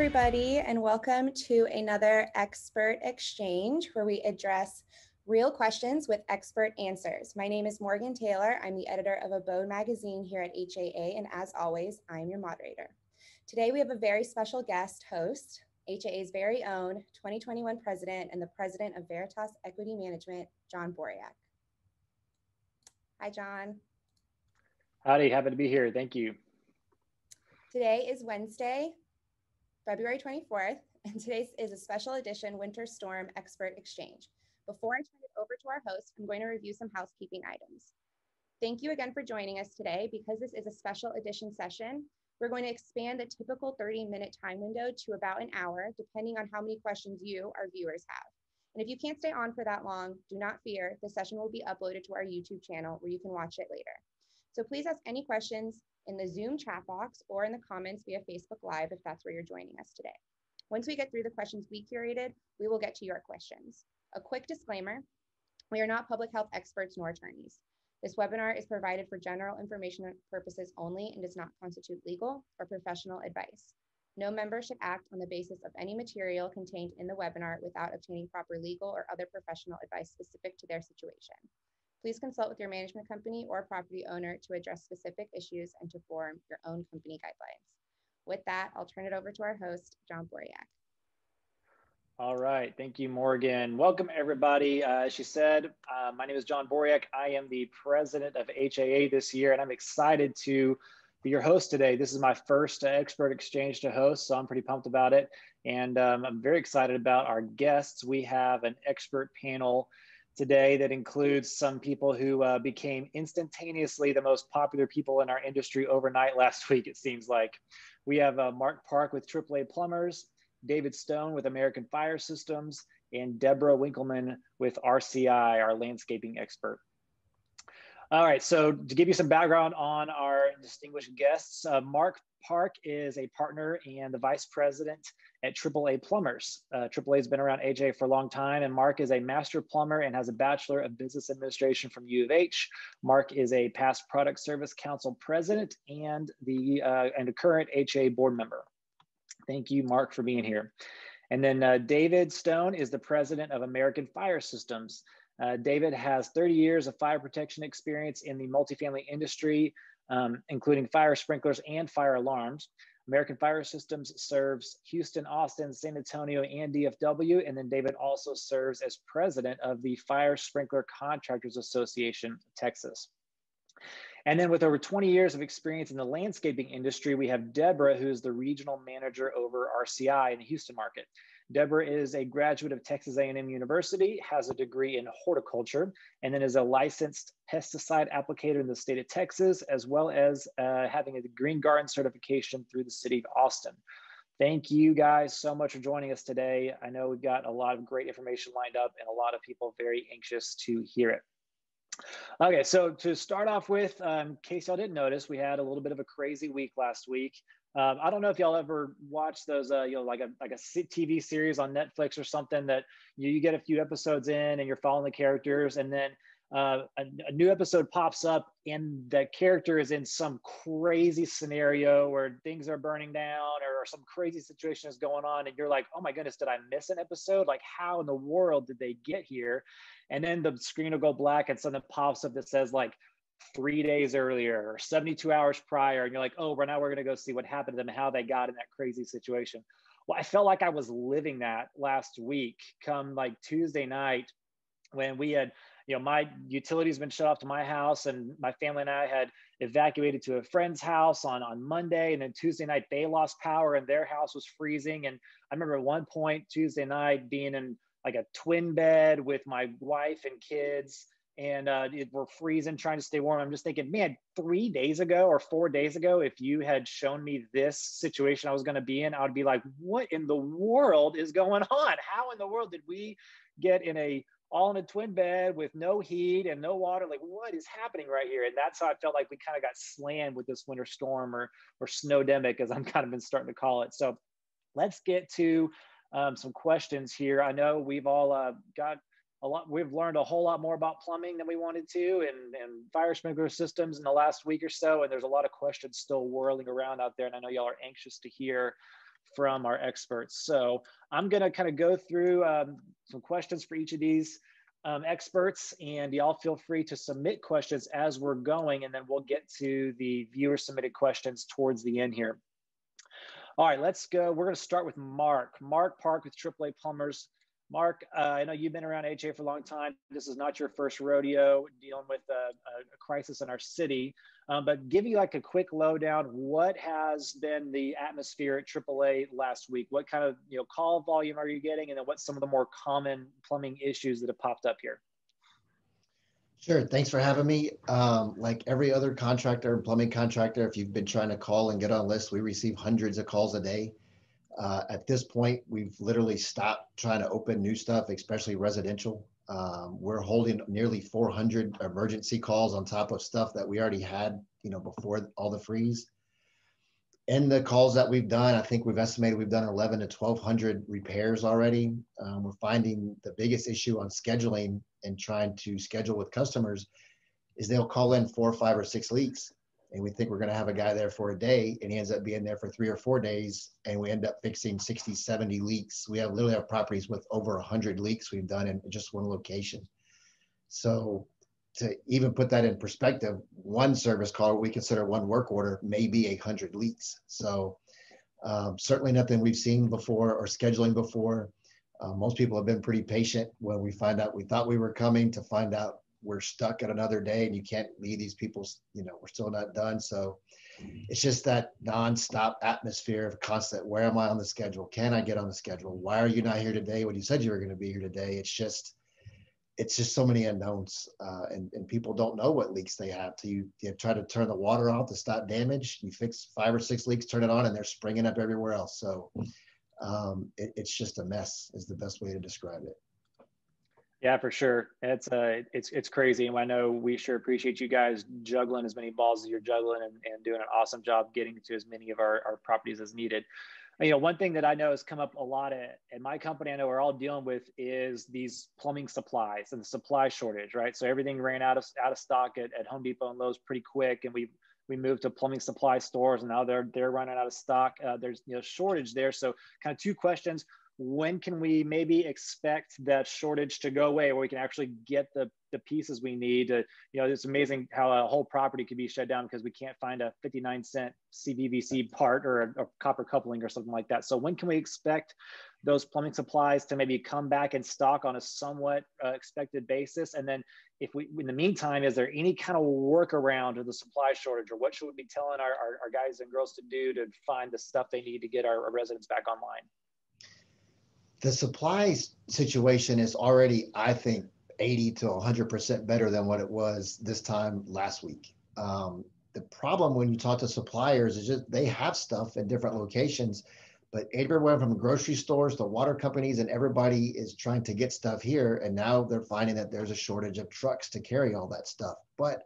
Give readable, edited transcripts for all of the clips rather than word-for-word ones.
everybody, and welcome to another Expert Exchange where we address real questions with expert answers. My name is Morgan Taylor. I'm the editor of Abode magazine here at HAA, and as always, I'm your moderator. Today we have a very special guest host, HAA's very own 2021 president and the president of Veritas Equity Management, John Boriack. Hi, John. Howdy, happy to be here. Thank you. Today is Wednesday, February 24th, and today's is a special edition Winter Storm Expert Exchange. Before I turn it over to our host, I'm going to review some housekeeping items. Thank you again for joining us today. Because this is a special edition session, we're going to expand the typical 30-minute time window to about an hour, depending on how many questions you, our viewers, have. And if you can't stay on for that long, do not fear. The session will be uploaded to our YouTube channel where you can watch it later. So please ask any questions in the Zoom chat box or in the comments via Facebook Live if that's where you're joining us today. Once we get through the questions we curated, we will get to your questions. A quick disclaimer, we are not public health experts nor attorneys. This webinar is provided for general information purposes only and does not constitute legal or professional advice. No member should act on the basis of any material contained in the webinar without obtaining proper legal or other professional advice specific to their situation. Please consult with your management company or property owner to address specific issues and to form your own company guidelines. With that, I'll turn it over to our host, John Boriack. All right, thank you, Morgan. Welcome, everybody. As she said, my name is John Boriack. I am the president of HAA this year, and I'm excited to be your host today. This is my first expert exchange to host, so I'm pretty pumped about it. And I'm very excited about our guests. We have an expert panel today that includes some people who became instantaneously the most popular people in our industry overnight last week, it seems like. We have Mark Park with AAA Plumbers, David Stone with American Fire Systems, and Deborah Winkelman with RCI, our landscaping expert. All right, so to give you some background on our distinguished guests, Mark Park is a partner and the vice president at AAA Plumbers. AAA has been around HA for a long time, and Mark is a master plumber and has a Bachelor of Business Administration from U of H. Mark is a past Product Service Council president and a current HA board member. Thank you, Mark, for being here. And then David Stone is the president of American Fire Systems. David has 30 years of fire protection experience in the multifamily industry, including fire sprinklers and fire alarms. American Fire Systems serves Houston, Austin, San Antonio, and DFW. And then David also serves as president of the Fire Sprinkler Contractors Association of Texas. And then with over 20 years of experience in the landscaping industry, we have Deborah, who is the regional manager over RCI in the Houston market. Deborah is a graduate of Texas A&M University, has a degree in horticulture, and then is a licensed pesticide applicator in the state of Texas, as well as having a green garden certification through the city of Austin. Thank you guys so much for joining us today. I know we've got a lot of great information lined up and a lot of people very anxious to hear it. Okay, so to start off with, in case y'all didn't notice, we had a little bit of a crazy week last week. I don't know if y'all ever watched those, like a TV series on Netflix or something that you get a few episodes in and you're following the characters, and then a new episode pops up and the character is in some crazy scenario where things are burning down or some crazy situation is going on, and you're like, oh my goodness, did I miss an episode? Like, how in the world did they get here? And then the screen will go black and something pops up that says like 3 days earlier or 72 hours prior. And you're like, oh, now we're going to go see what happened to them and how they got in that crazy situation. Well, I felt like I was living that last week come like Tuesday night when we had, my utilities been shut off to my house, and my family and I had evacuated to a friend's house on Monday. And then Tuesday night, they lost power and their house was freezing. And I remember at one point Tuesday night being in like a twin bed with my wife and kids, and we're freezing, trying to stay warm. I'm just thinking, man, 3 days ago or 4 days ago, if you had shown me this situation I was going to be in, I would be like, what in the world is going on? How in the world did we get all in a twin bed with no heat and no water? Like, what is happening right here? And that's how I felt like we kind of got slammed with this winter storm or snowdemic, as I'm kind of been starting to call it. So let's get to some questions here. I know we've all got a lot. We've learned a whole lot more about plumbing than we wanted to, and fire sprinkler systems in the last week or so. And there's a lot of questions still whirling around out there. And I know y'all are anxious to hear from our experts. So I'm going to kind of go through some questions for each of these experts, and y'all feel free to submit questions as we're going, and then we'll get to the viewer submitted questions towards the end here. All right, let's go. We're going to start with Mark Park with AAA Plumbers. Mark, I know you've been around HA for a long time. This is not your first rodeo dealing with a crisis in our city, but give you like a quick lowdown. What has been the atmosphere at AAA last week? What kind of call volume are you getting? And then what's some of the more common plumbing issues that have popped up here? Sure. Thanks for having me. Like every other contractor, plumbing contractor, if you've been trying to call and get on lists, we receive hundreds of calls a day. At this point, we've literally stopped trying to open new stuff, especially residential. We're holding nearly 400 emergency calls on top of stuff that we already had, before all the freeze. In the calls that we've done, I think we've estimated we've done 11 to 1,200 repairs already. We're finding the biggest issue on scheduling and trying to schedule with customers is they'll call in 4, 5, or 6 leaks. And we think we're going to have a guy there for a day, and he ends up being there for 3 or 4 days, and we end up fixing 60, 70 leaks. We literally have properties with over 100 leaks we've done in just one location. So to even put that in perspective, one service call we consider one work order may be 100 leaks. So certainly nothing we've seen before or scheduling before. Most people have been pretty patient when we find out we thought we were coming to find out we're stuck at another day and you can't leave these people, we're still not done. So it's just that nonstop atmosphere of constant, where am I on the schedule? Can I get on the schedule? Why are you not here today when you said you were going to be here today? It's just so many unknowns, and people don't know what leaks they have. So you try to turn the water off to stop damage. You fix 5 or 6 leaks, turn it on, and they're springing up everywhere else. So it's just a mess is the best way to describe it. Yeah, for sure. It's crazy. And I know we sure appreciate you guys juggling as many balls as you're juggling and doing an awesome job getting to as many of our properties as needed. One thing that I know has come up a lot at my company, I know we're all dealing with, is these plumbing supplies and the supply shortage, right? So everything ran out of stock at Home Depot and Lowe's pretty quick, and we moved to plumbing supply stores, and now they're running out of stock. There's shortage there. So kind of 2 questions. When can we maybe expect that shortage to go away, where we can actually get the pieces we need to, it's amazing how a whole property could be shut down because we can't find a 59-cent CVVC part or a copper coupling or something like that. So when can we expect those plumbing supplies to maybe come back in stock on a somewhat expected basis? And then in the meantime, is there any kind of workaround to the supply shortage, or what should we be telling our guys and girls to do to find the stuff they need to get our residents back online? The supplies situation is already, I think, 80 to 100% better than what it was this time last week. The problem when you talk to suppliers is just they have stuff in different locations, but everywhere from grocery stores to water companies and everybody is trying to get stuff here. And now they're finding that there's a shortage of trucks to carry all that stuff. But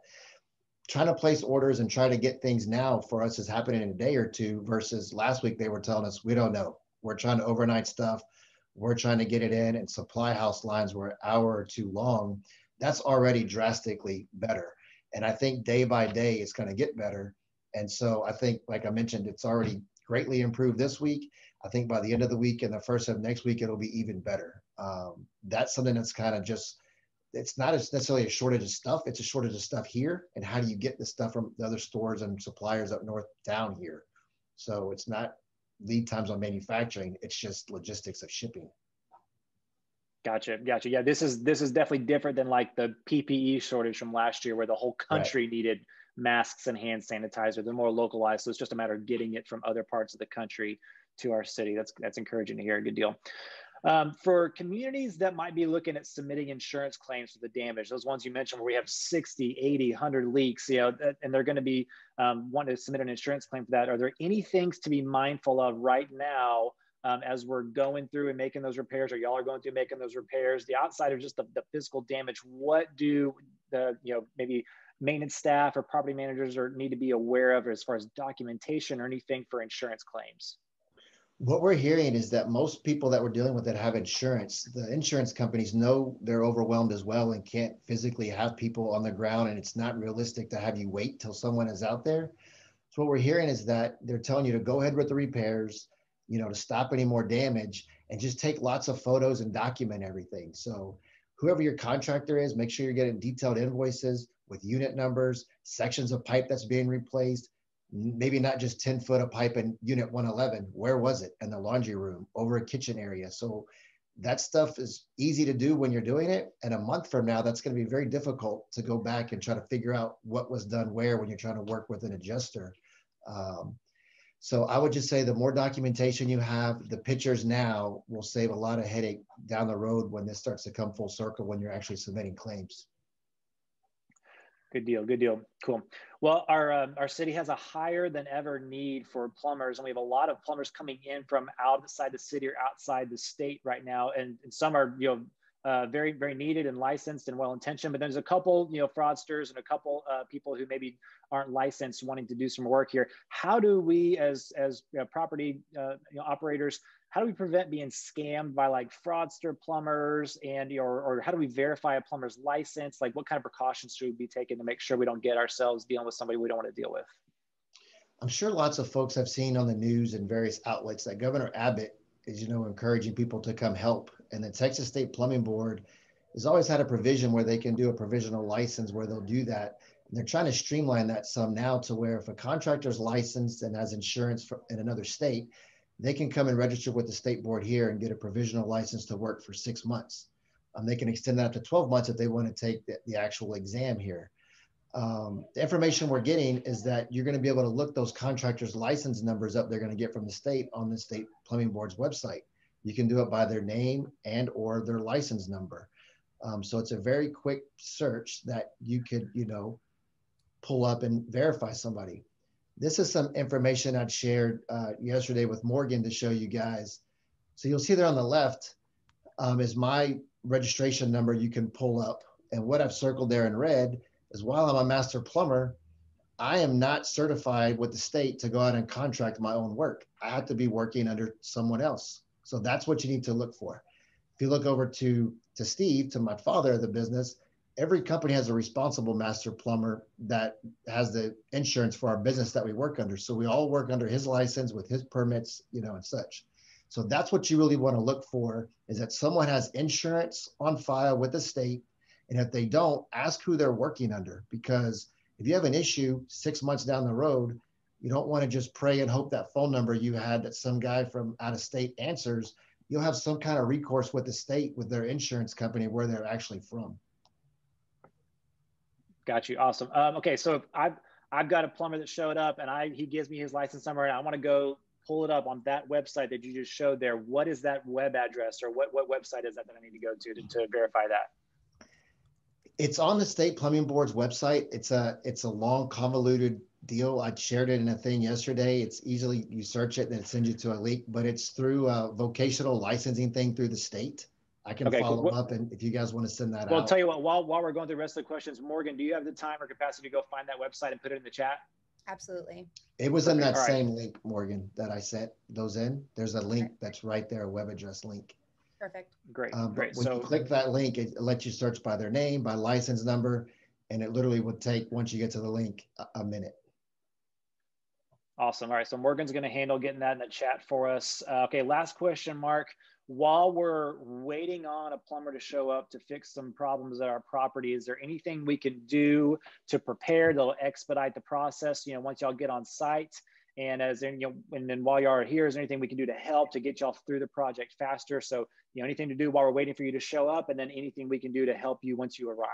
trying to place orders and try to get things now for us is happening in a day or two versus last week they were telling us, we don't know. We're trying to overnight stuff. We're trying to get it in, and supply house lines were an hour or 2 long. That's already drastically better. And I think day by day it's going to get better. And so I think, like I mentioned, it's already greatly improved this week. I think by the end of the week and the first of next week, it'll be even better. That's something that's kind of just, it's not necessarily a shortage of stuff. It's a shortage of stuff here. And how do you get the stuff from the other stores and suppliers up north down here? So it's not lead times on manufacturing, it's just logistics of shipping. Gotcha. Yeah, this is definitely different than like the PPE shortage from last year, where the whole country needed masks and hand sanitizer. They're more localized, so it's just a matter of getting it from other parts of the country to our city. That's encouraging to hear. Good deal. For communities that might be looking at submitting insurance claims for the damage, those ones you mentioned where we have 60, 80, 100 leaks, and they're going to be wanting to submit an insurance claim for that. Are there any things to be mindful of right now as we're going through and making those repairs, or y'all are going through making those repairs, the outside of just the physical damage? What do the maybe maintenance staff or property managers need to be aware of as far as documentation or anything for insurance claims? What we're hearing is that most people that we're dealing with that have insurance, the insurance companies know they're overwhelmed as well and can't physically have people on the ground, and it's not realistic to have you wait till someone is out there. So what we're hearing is that they're telling you to go ahead with the repairs, to stop any more damage, and just take lots of photos and document everything. So whoever your contractor is, make sure you're getting detailed invoices with unit numbers, sections of pipe that's being replaced, maybe not just 10 foot of pipe in unit 111. Where was it? In the laundry room, over a kitchen area. So that stuff is easy to do when you're doing it. And a month from now, that's going to be very difficult to go back and try to figure out what was done where when you're trying to work with an adjuster. So I would just say the more documentation you have, the pictures now will save a lot of headache down the road when this starts to come full circle when you're actually submitting claims. Good deal. Good deal. Cool. Well, our city has a higher than ever need for plumbers, and we have a lot of plumbers coming in from outside the city or outside the state right now, and some are very, very needed and licensed and well intentioned. But there's a couple fraudsters and a couple people who maybe aren't licensed wanting to do some work here. How do we, as property operators, how do we prevent being scammed by like fraudster plumbers, and or how do we verify a plumber's license? Like, what kind of precautions should we be taking to make sure we don't get ourselves dealing with somebody we don't want to deal with? I'm sure lots of folks have seen on the news and various outlets that Governor Abbott is, encouraging people to come help. And the Texas State Plumbing Board has always had a provision where they can do a provisional license where they'll do that. And they're trying to streamline that some now to where if a contractor's licensed and has insurance in another state, they can come and register with the state board here and get a provisional license to work for 6 months. They can extend that up to 12 months if they want to take the actual exam here. The information we're getting is that you're going to be able to look those contractors' license numbers up they're going to get from the state on the State Plumbing Board's website. You can do it by their name and or their license number. So it's a very quick search that you could, pull up and verify somebody. This is some information I'd shared yesterday with Morgan to show you guys. So you'll see there on the left is my registration number you can pull up. And what I've circled there in red is while I'm a master plumber, I am not certified with the state to go out and contract my own work. I have to be working under someone else. So that's what you need to look for. If you look over to Steve, to my father of the business, every company has a responsible master plumber that has the insurance for our business that we work under. So we all work under his license with his permits, and such. So that's what you really want to look for, is that someone has insurance on file with the state. And if they don't, ask who they're working under, because if you have an issue 6 months down the road, you don't want to just pray and hope that phone number you had that some guy from out of state answers. You'll have some kind of recourse with the state, with their insurance company, where they're actually from. Got you. Awesome. Okay, so I've got a plumber that showed up, and he gives me his license number, and I want to go pull it up on that website that you just showed there. What is that web address, or what website is that I need to go to verify that? It's on the State Plumbing Board's website. It's a long, convoluted deal. I shared it in a thing yesterday. It's easily, you search it and it sends you to a link, but it's through a vocational licensing thing through the state. I can follow up, and if you guys want to send that out. Well, I'll tell you what, while we're going through the rest of the questions, Morgan, do you have the time or capacity to go find that website and put it in the chat? Absolutely. It was in that same link, Morgan, that I sent those in. There's a link that's right there, a web address link. Perfect. Great. When you click that link, it lets you search by their name, by license number, and it literally would take, once you get to the link, a minute. Awesome. All right. So Morgan's going to handle getting that in the chat for us. Okay. Last question, Mark. While we're waiting on a plumber to show up to fix some problems at our property, is there anything we can do to prepare to expedite the process? Once y'all get on site, and and then while y'all are here, is there anything we can do to help to get y'all through the project faster? So, anything to do while we're waiting for you to show up, and then anything we can do to help you once you arrive.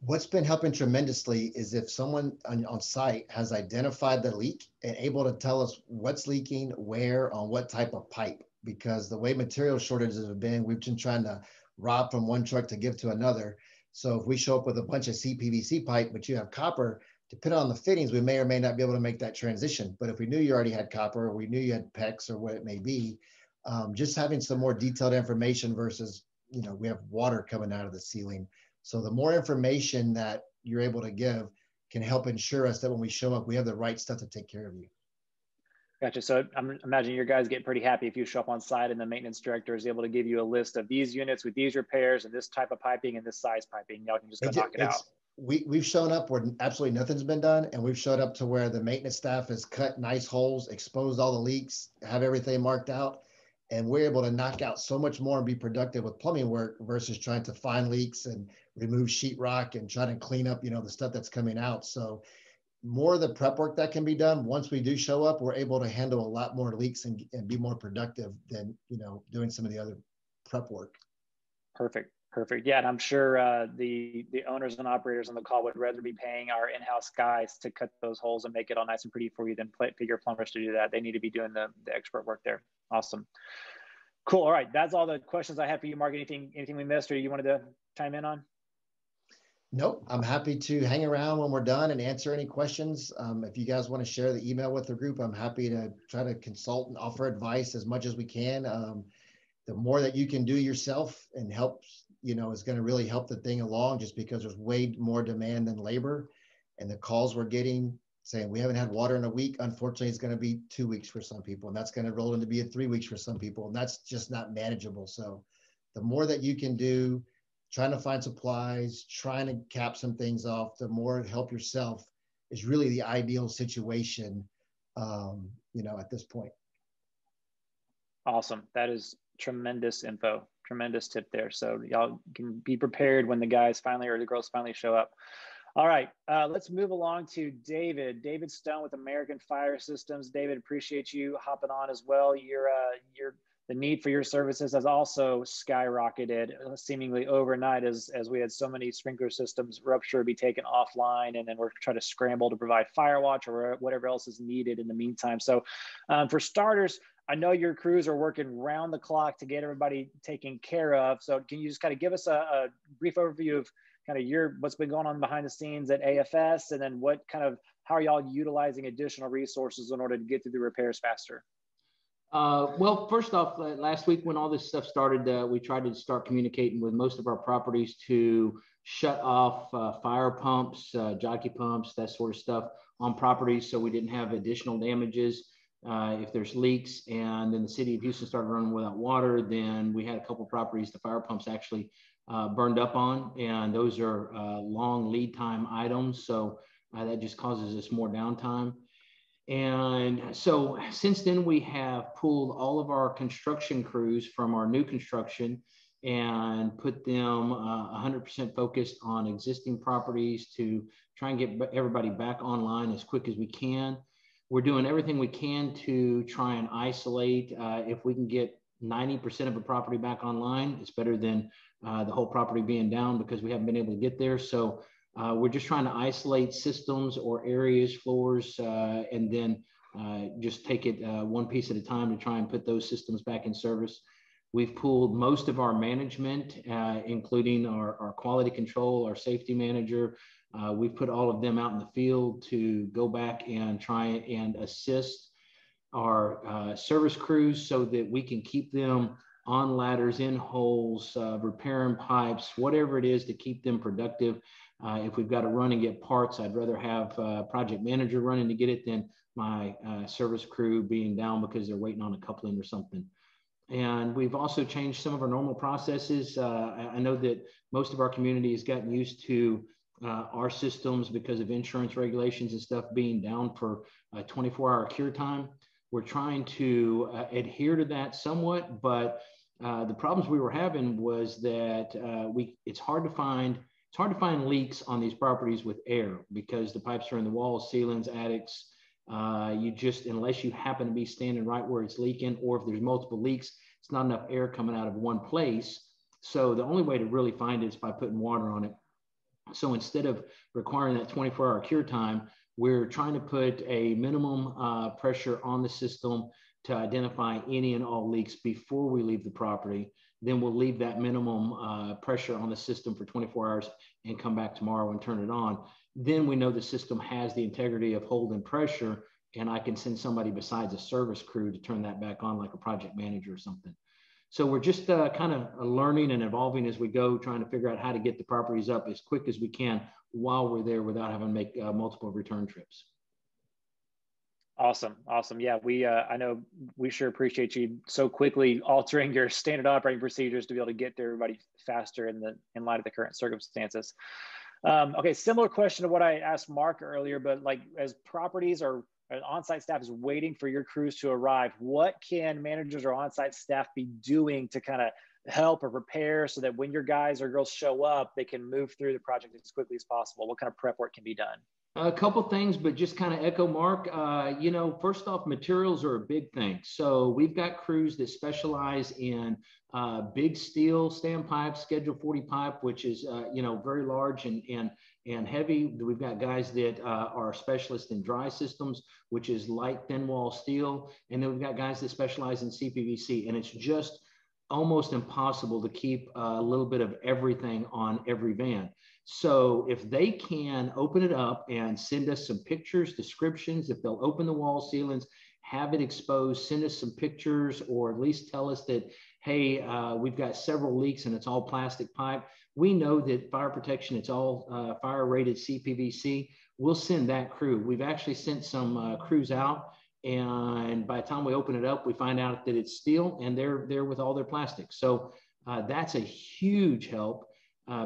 What's been helping tremendously is if someone on site has identified the leak and able to tell us what's leaking, where, on what type of pipe, because the way material shortages have been, we've been trying to rob from one truck to give to another. So if we show up with a bunch of CPVC pipe, but you have copper, depending on the fittings, we may or may not be able to make that transition. But if we knew you already had copper, or we knew you had PEX or what it may be, just having some more detailed information versus, we have water coming out of the ceiling. So the more information that you're able to give can help ensure us that when we show up, we have the right stuff to take care of you. Gotcha. So I'm imagining your guys get pretty happy if you show up on site and the maintenance director is able to give you a list of these units with these repairs and this type of piping and this size piping. Y'all can just go knock it out. we've shown up where absolutely nothing's been done, and we've showed up to where the maintenance staff has cut nice holes, exposed all the leaks, have everything marked out, and we're able to knock out so much more and be productive with plumbing work versus trying to find leaks and remove sheetrock and try to clean up, the stuff that's coming out. So more of the prep work that can be done once we do show up, we're able to handle a lot more leaks and be more productive than doing some of the other prep work. Perfect. Yeah, and I'm sure the owners and operators on the call would rather be paying our in-house guys to cut those holes and make it all nice and pretty for you than pay your plumbers to do that. They need to be doing the expert work there. Awesome. Cool. All right, that's all the questions I have for you, Mark. Anything we missed or you wanted to chime in on? Nope. I'm happy to hang around when we're done and answer any questions. If you guys want to share the email with the group, I'm happy to try to consult and offer advice as much as we can. The more that you can do yourself and help, is going to really help the thing along, just because there's way more demand than labor. And the calls we're getting saying we haven't had water in a week, unfortunately, it's going to be 2 weeks for some people. And that's going to roll into be 3 weeks for some people. And that's just not manageable. So the more that you can do, trying to find supplies, trying to cap some things off, the more help yourself is really the ideal situation, at this point. Awesome. That is tremendous info, tremendous tip there. So y'all can be prepared when the guys finally or the girls finally show up. All right, let's move along to David. David Stone with American Fire Systems. David, appreciate you hopping on as well. The need for your services has also skyrocketed seemingly overnight as we had so many sprinkler systems rupture, be taken offline, and then we're trying to scramble to provide fire watch or whatever else is needed in the meantime. So for starters, I know your crews are working round the clock to get everybody taken care of. So can you just kind of give us a brief overview of kind of what's been going on behind the scenes at AFS, and then how are y'all utilizing additional resources in order to get through the repairs faster? Well, first off, last week when all this stuff started, we tried to start communicating with most of our properties to shut off fire pumps, jockey pumps, that sort of stuff on properties so we didn't have additional damages. If there's leaks, and then the city of Houston started running without water, then we had a couple properties the fire pumps actually burned up on, and those are long lead time items. So that just causes us more downtime. And so since then, we have pulled all of our construction crews from our new construction and put them 100% focused on existing properties to try and get everybody back online as quick as we can. We're doing everything we can to try and isolate. If we can get 90% of a property back online, it's better than the whole property being down, because we haven't been able to get there. So we're just trying to isolate systems or areas, floors, and then just take it one piece at a time to try and put those systems back in service. We've pulled most of our management, including our quality control, our safety manager. We've put all of them out in the field to go back and try and assist our service crews so that we can keep them on ladders, in holes, repairing pipes, whatever it is to keep them productive. If we've got to run and get parts, I'd rather have a project manager running to get it than my service crew being down because they're waiting on a coupling or something. And we've also changed some of our normal processes. I know that most of our community has gotten used to our systems because of insurance regulations and stuff being down for a 24-hour cure time. We're trying to adhere to that somewhat, but the problems we were having was that it's hard to find leaks on these properties with air, because the pipes are in the walls, ceilings, attics. Unless you happen to be standing right where it's leaking, or if there's multiple leaks, it's not enough air coming out of one place. So the only way to really find it is by putting water on it. So instead of requiring that 24-hour cure time, we're trying to put a minimum pressure on the system to identify any and all leaks before we leave the property. Then we'll leave that minimum pressure on the system for 24 hours and come back tomorrow and turn it on. Then we know the system has the integrity of holding pressure, and I can send somebody besides a service crew to turn that back on, like a project manager or something. So we're just kind of learning and evolving as we go, trying to figure out how to get the properties up as quick as we can while we're there without having to make multiple return trips. Awesome. Yeah, I know we sure appreciate you so quickly altering your standard operating procedures to be able to get to everybody faster in light of the current circumstances. Okay, similar question to what I asked Mark earlier, but like as properties or on-site staff is waiting for your crews to arrive, what can managers or on-site staff be doing to kind of help or prepare so that when your guys or girls show up, they can move through the project as quickly as possible? What kind of prep work can be done? A couple things, but just kind of echo Mark. You know, first off, materials are a big thing. So we've got crews that specialize in big steel standpipe, Schedule 40 pipe, which is you know, very large and heavy. We've got guys that are specialists in dry systems, which is light thin wall steel, and then we've got guys that specialize in CPVC. And it's just almost impossible to keep a little bit of everything on every van. So if they can open it up and send us some pictures, descriptions, if they'll open the wall ceilings, have it exposed, send us some pictures, or at least tell us that, hey, we've got several leaks and it's all plastic pipe. We know that fire protection, it's all fire rated CPVC. We'll send that crew. We've actually sent some crews out, and by the time we open it up, we find out that it's steel and they're there with all their plastic. So that's a huge help.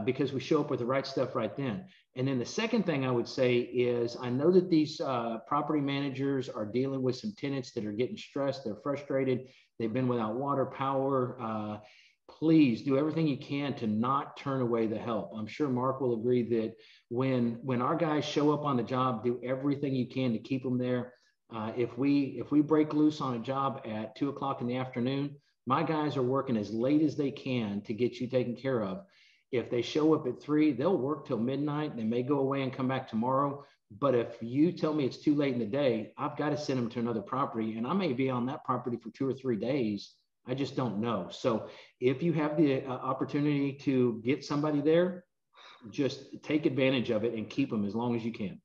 Because we show up with the right stuff right then. And then the second thing I would say is, I know that these property managers are dealing with some tenants that are getting stressed, they're frustrated, they've been without water, power. Please do everything you can to not turn away the help. I'm sure Mark will agree that when our guys show up on the job, do everything you can to keep them there. If we break loose on a job at 2 o'clock in the afternoon, my guys are working as late as they can to get you taken care of. If they show up at 3, they'll work till midnight. They may go away and come back tomorrow. But if you tell me it's too late in the day, I've got to send them to another property, and I may be on that property for 2 or 3 days. I just don't know. So if you have the opportunity to get somebody there, just take advantage of it and keep them as long as you can.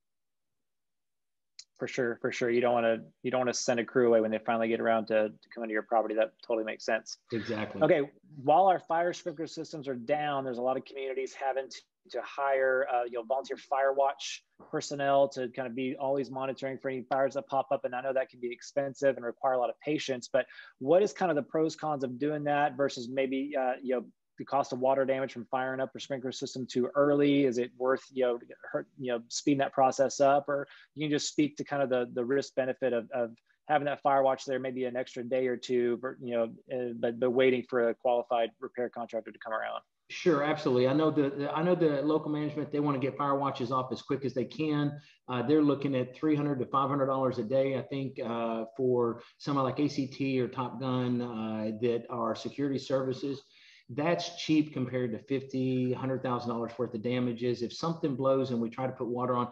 For sure, for sure. You don't want to send a crew away when they finally get around to come into your property. That totally makes sense. Exactly. Okay, while our fire sprinkler systems are down, there's a lot of communities having to hire volunteer fire watch personnel to kind of be always monitoring for any fires that pop up. And I know that can be expensive and require a lot of patience, but what is kind of the pros, cons of doing that versus maybe the cost of water damage from firing up your sprinkler system too early? Is it worth speeding that process up? Or you can just speak to kind of the risk benefit of having that fire watch there, maybe an extra day or two, but waiting for a qualified repair contractor to come around. Sure, absolutely. I know the local management, they want to get fire watches off as quick as they can. They're looking at $300 to $500 a day, I think, for someone like ACT or Top Gun that are security services. That's cheap compared to $50,000, $100,000 worth of damages. If something blows and we try to put water on,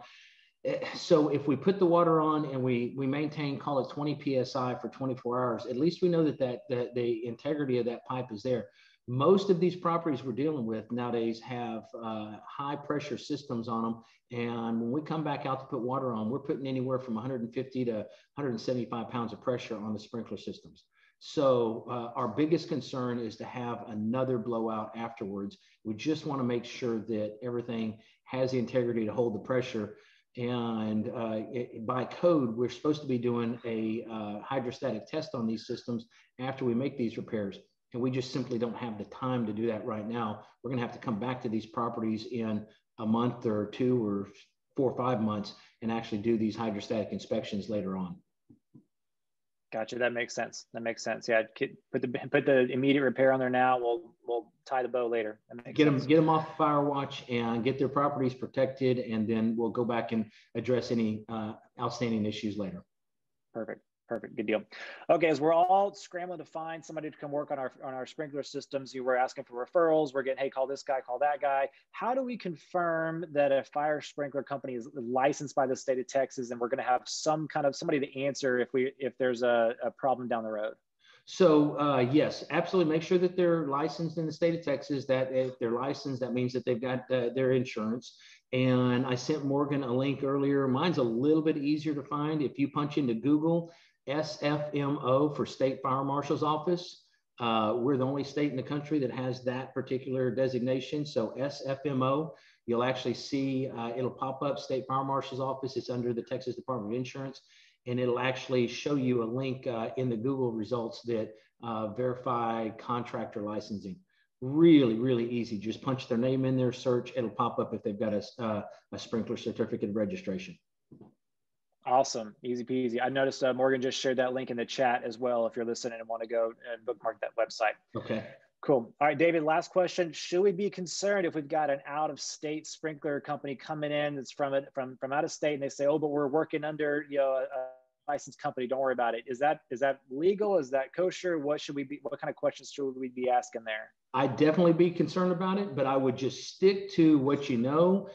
so if we put the water on and we maintain, call it 20 PSI for 24 hours, at least we know that the integrity of that pipe is there. Most of these properties we're dealing with nowadays have high pressure systems on them. And when we come back out to put water on, we're putting anywhere from 150 to 175 pounds of pressure on the sprinkler systems. So our biggest concern is to have another blowout afterwards. We just want to make sure that everything has the integrity to hold the pressure. And by code, we're supposed to be doing a hydrostatic test on these systems after we make these repairs. And we just simply don't have the time to do that right now. We're going to have to come back to these properties in a month or 2 or 4 or 5 months and actually do these hydrostatic inspections later on. Gotcha. That makes sense. That makes sense. Yeah, put the immediate repair on there now. We'll tie the bow later. Get them off fire watch and get their properties protected, and then we'll go back and address any outstanding issues later. Perfect. Perfect. Good deal. Okay, as we're all scrambling to find somebody to come work on our sprinkler systems, you were asking for referrals. We're getting, hey, call this guy, call that guy. How do we confirm that a fire sprinkler company is licensed by the state of Texas, and we're going to have some kind of somebody to answer if there's a problem down the road? So yes, absolutely. Make sure that they're licensed in the state of Texas. That if they're licensed, that means that they've got their insurance. And I sent Morgan a link earlier. Mine's a little bit easier to find. If you punch into Google SFMO for State Fire Marshal's Office, we're the only state in the country that has that particular designation. So SFMO, you'll actually see it'll pop up State Fire Marshal's Office. It's under the Texas Department of Insurance. And it'll actually show you a link in the Google results that verify contractor licensing. Really, really easy. Just punch their name in there, search, it'll pop up if they've got a sprinkler certificate of registration. Awesome, easy peasy. I noticed Morgan just shared that link in the chat as well if you're listening and want to go and bookmark that website. Okay. Cool. All right, David, last question. Should we be concerned if we've got an out-of-state sprinkler company coming in that's from out of state and they say, oh, but we're working under a licensed company, don't worry about it. Is that legal? Is that kosher? What kind of questions should we be asking there? I'd definitely be concerned about it, but I would just stick to what you know.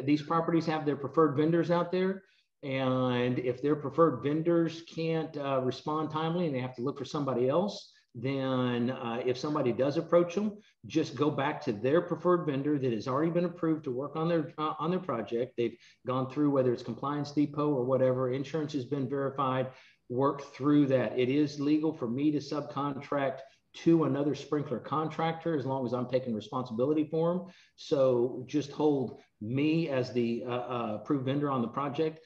These properties have their preferred vendors out there. And if their preferred vendors can't respond timely and they have to look for somebody else, then if somebody does approach them, just go back to their preferred vendor that has already been approved to work on their project. They've gone through, whether it's Compliance Depot or whatever, insurance has been verified, work through that. It is legal for me to subcontract to another sprinkler contractor as long as I'm taking responsibility for them. So just hold me as the approved vendor on the project,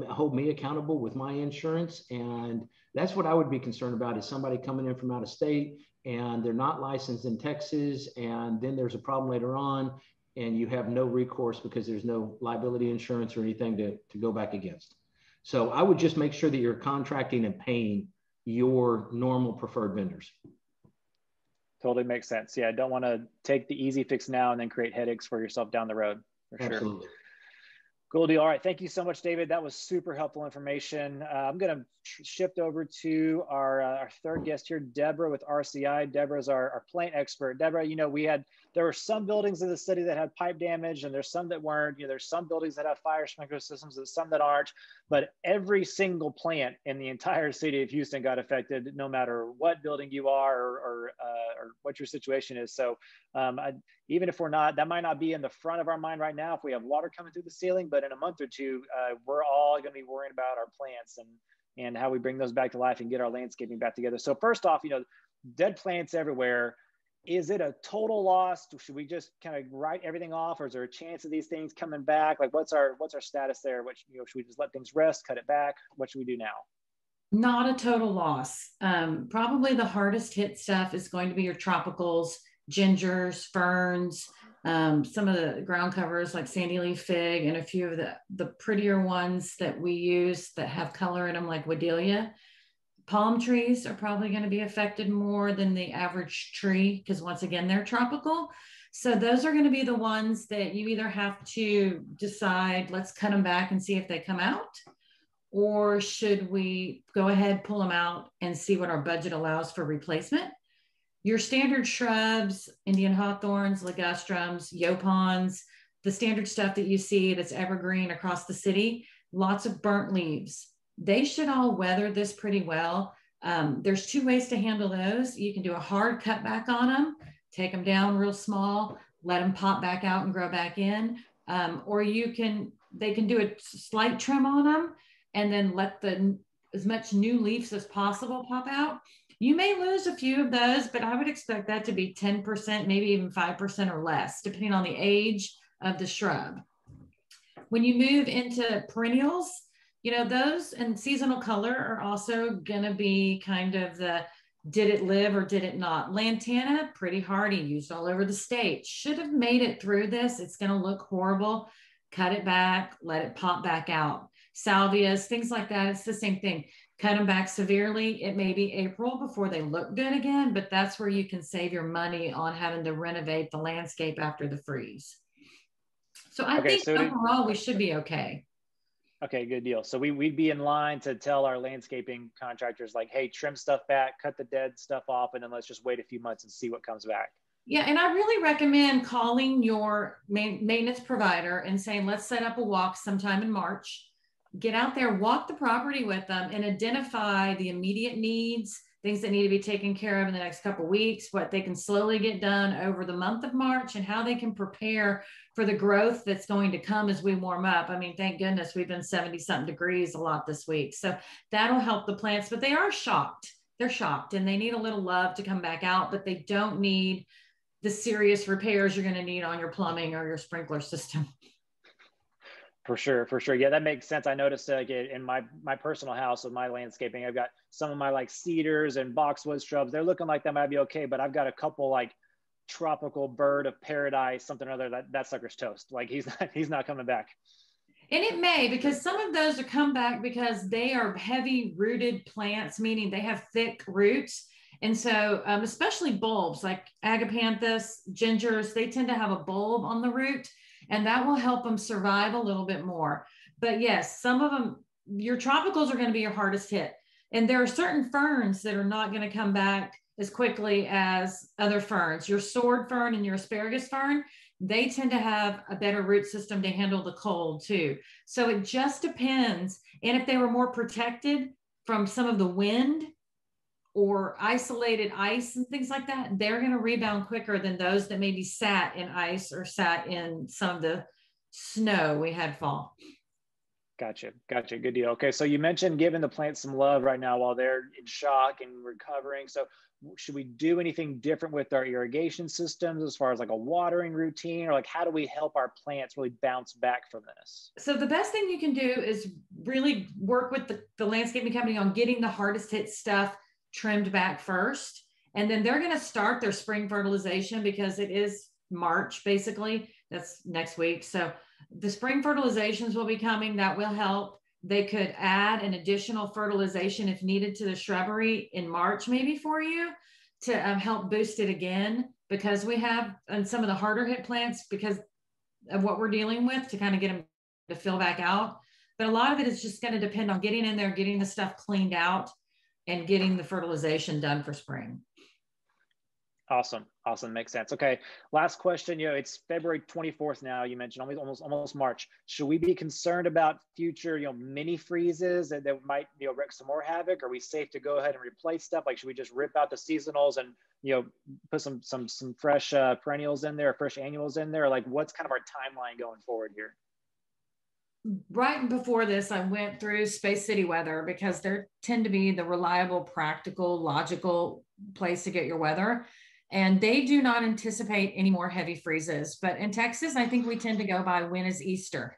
hold me accountable with my insurance. And that's what I would be concerned about, is somebody coming in from out of state and they're not licensed in Texas, and then there's a problem later on and you have no recourse because there's no liability insurance or anything to go back against. So I would just make sure that you're contracting and paying your normal preferred vendors. Totally makes sense. Yeah, I don't want to take the easy fix now and then create headaches for yourself down the road. For sure. Absolutely. Cool deal. All right. Thank you so much, David. That was super helpful information. I'm going to shift over to our third guest here, Deborah with RCI. Deborah is our plant expert. Deborah, there were some buildings in the city that had pipe damage and there's some that weren't. There's some buildings that have fire sprinkler systems and some that aren't, but every single plant in the entire city of Houston got affected, no matter what building you are or what your situation is. So even if we're not, that might not be in the front of our mind right now if we have water coming through the ceiling, but in a month or two, we're all going to be worrying about our plants and how we bring those back to life and get our landscaping back together. So first off, dead plants everywhere. Is it a total loss? Should we just kind of write everything off, or is there a chance of these things coming back? Like what's our status there? Should we just let things rest, cut it back? What should we do now? Not a total loss. Probably the hardest hit stuff is going to be your tropicals, gingers, ferns, some of the ground covers like sandy leaf fig, and a few of the prettier ones that we use that have color in them like Wedelia. Palm trees are probably going to be affected more than the average tree because once again, they're tropical. So those are going to be the ones that you either have to decide, let's cut them back and see if they come out, or should we go ahead, pull them out and see what our budget allows for replacement. Your standard shrubs, Indian hawthorns, ligustrums, yaupons, the standard stuff that you see that's evergreen across the city, lots of burnt leaves. They should all weather this pretty well. There's two ways to handle those. You can do a hard cutback on them, take them down real small, let them pop back out and grow back in. Or they can do a slight trim on them and then let as much new leaves as possible pop out. You may lose a few of those, but I would expect that to be 10%, maybe even 5% or less, depending on the age of the shrub. When you move into perennials, those and seasonal color are also going to be kind of the did it live or did it not. Lantana, pretty hardy, used all over the state. Should have made it through this. It's going to look horrible. Cut it back, let it pop back out. Salvias, things like that, it's the same thing. Cut them back severely. It may be April before they look good again, but that's where you can save your money on having to renovate the landscape after the freeze. So I think overall we should be okay. Okay, good deal. So we'd be in line to tell our landscaping contractors like, hey, trim stuff back, cut the dead stuff off, and then let's just wait a few months and see what comes back. Yeah, and I really recommend calling your maintenance provider and saying, let's set up a walk sometime in March. Get out there, walk the property with them and identify the immediate needs, things that need to be taken care of in the next couple of weeks, what they can slowly get done over the month of March, and how they can prepare for the growth that's going to come as we warm up. I mean, thank goodness we've been 70-something degrees a lot this week. So that'll help the plants, but they are shocked. They're shocked and they need a little love to come back out, but they don't need the serious repairs you're going to need on your plumbing or your sprinkler system. For sure. Yeah, that makes sense. I noticed in my personal house with my landscaping, I've got some of my like cedars and boxwood shrubs. They're looking like they might be okay, but I've got a couple like tropical bird of paradise, something or other, that sucker's toast. Like he's not coming back. And it may, because some of those are come back because they are heavy rooted plants, meaning they have thick roots. And so especially bulbs like agapanthus, gingers, they tend to have a bulb on the root, and that will help them survive a little bit more. But yes, some of them, your tropicals are going to be your hardest hit. And there are certain ferns that are not going to come back as quickly as other ferns. Your sword fern and your asparagus fern, they tend to have a better root system to handle the cold too. So it just depends. And if they were more protected from some of the wind or isolated ice and things like that, they're going to rebound quicker than those that maybe sat in ice or sat in some of the snow we had fall. Gotcha. Good deal. Okay. So you mentioned giving the plants some love right now while they're in shock and recovering. So should we do anything different with our irrigation systems as far as like a watering routine, or like how do we help our plants really bounce back from this? So the best thing you can do is really work with the landscaping company on getting the hardest hit stuff trimmed back first. And then they're going to start their spring fertilization because it is March, basically. That's next week. So the spring fertilizations will be coming. That will help. They could add an additional fertilization if needed to the shrubbery in March, maybe for you to help boost it again, because we have on some of the harder hit plants because of what we're dealing with to kind of get them to fill back out. But a lot of it is just going to depend on getting in there, getting the stuff cleaned out, and getting the fertilization done for spring. Awesome. Makes sense. Okay. Last question. It's February 24th now. You mentioned almost March. Should we be concerned about future, mini freezes that might, wreak some more havoc? Are we safe to go ahead and replace stuff? Like, should we just rip out the seasonals and, put some fresh perennials in there, fresh annuals in there? Like, what's kind of our timeline going forward here? Right before this, I went through Space City Weather because they tend to be the reliable, practical, logical place to get your weather. And they do not anticipate any more heavy freezes. But in Texas, I think we tend to go by when is Easter.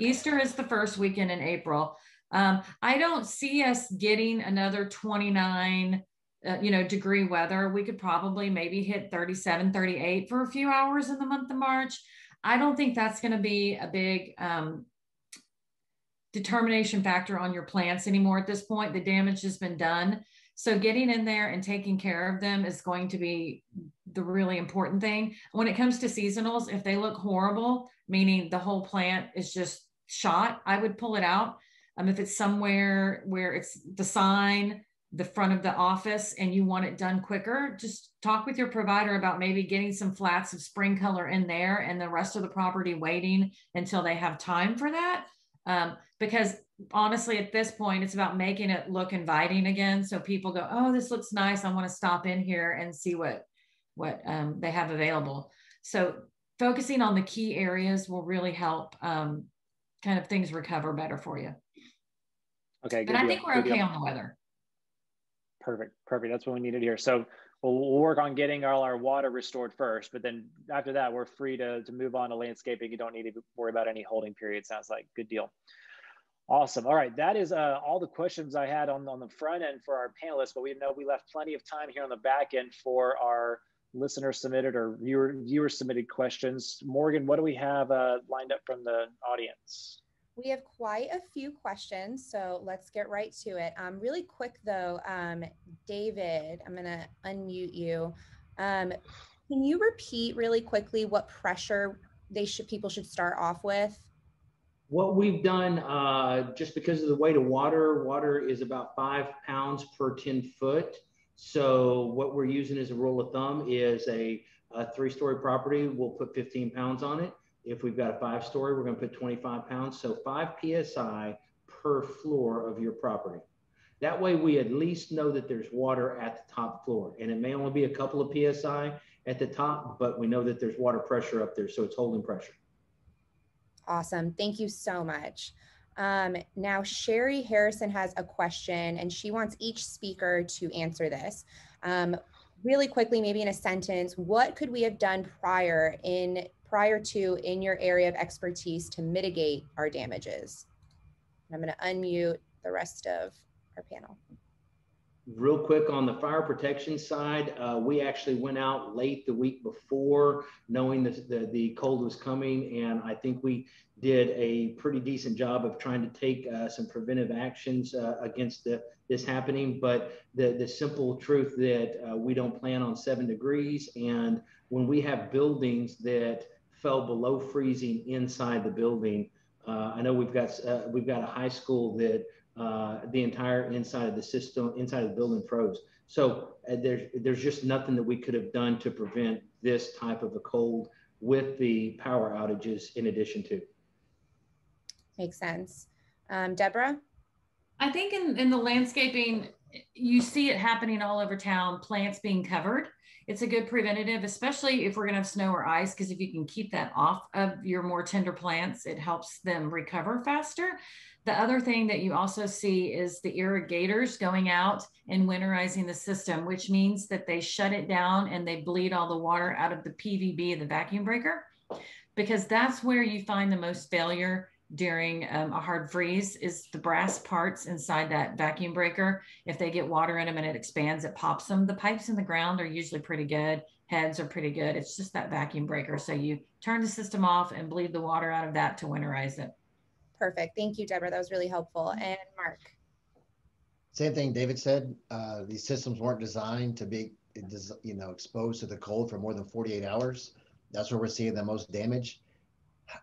Easter is the first weekend in April. I don't see us getting another 29 degree weather. We could probably maybe hit 37, 38 for a few hours in the month of March. I don't think that's going to be a big determination factor on your plants anymore at this point. The damage has been done. So getting in there and taking care of them is going to be the really important thing. When it comes to seasonals, if they look horrible, meaning the whole plant is just shot, I would pull it out. If it's somewhere where it's the sign, the front of the office, and you want it done quicker, just talk with your provider about maybe getting some flats of spring color in there and the rest of the property waiting until they have time for that. Because honestly, at this point, it's about making it look inviting again. So people go, oh, this looks nice. I want to stop in here and see what they have available. So focusing on the key areas will really help kind of things recover better for you. Okay. But I think we're okay on the weather. Perfect. That's what we needed here. So we'll work on getting all our water restored first, but then after that, we're free to move on to landscaping. You don't need to worry about any holding period. Sounds like good deal. Awesome. All right. That is all the questions I had on the front end for our panelists, but we know we left plenty of time here on the back end for our listener submitted or viewer submitted questions. Morgan, what do we have lined up from the audience? We have quite a few questions, so let's get right to it. Really quick though, David, I'm gonna unmute you. Can you repeat really quickly what pressure people should start off with? What we've done, just because of the weight of water is about 5 pounds per 10 foot. So what we're using as a rule of thumb is a 3-story property, we'll put 15 pounds on it. If we've got a 5-story, we're going to put 25 pounds. So 5 PSI per floor of your property. That way we at least know that there's water at the top floor. And it may only be a couple of PSI at the top, but we know that there's water pressure up there. So it's holding pressure. Awesome. Thank you so much. Now, Sherry Harrison has a question and she wants each speaker to answer this. Really quickly, maybe in a sentence, what could we have done prior to in your area of expertise to mitigate our damages? I'm going to unmute the rest of our panel. Real quick on the fire protection side, we actually went out late the week before, knowing that the cold was coming, and I think we did a pretty decent job of trying to take some preventive actions against this happening. But the simple truth that we don't plan on 7 degrees, and when we have buildings that fell below freezing inside the building, I know we've got a high school that the entire inside of the system, inside of the building froze. So there's just nothing that we could have done to prevent this type of a cold with the power outages in addition to. Makes sense. Deborah? I think in the landscaping, you see it happening all over town, plants being covered. It's a good preventative, especially if we're going to have snow or ice, because if you can keep that off of your more tender plants, it helps them recover faster. The other thing that you also see is the irrigators going out and winterizing the system, which means that they shut it down and they bleed all the water out of the PVB, the vacuum breaker, because that's where you find the most failure during a hard freeze is the brass parts inside that vacuum breaker. If they get water in them and it expands, it pops them. The pipes in the ground are usually pretty good. Heads are pretty good. It's just that vacuum breaker. So you turn the system off and bleed the water out of that to winterize it. Perfect. Thank you, Deborah. That was really helpful. And Mark? Same thing David said. These systems weren't designed to be, exposed to the cold for more than 48 hours. That's where we're seeing the most damage.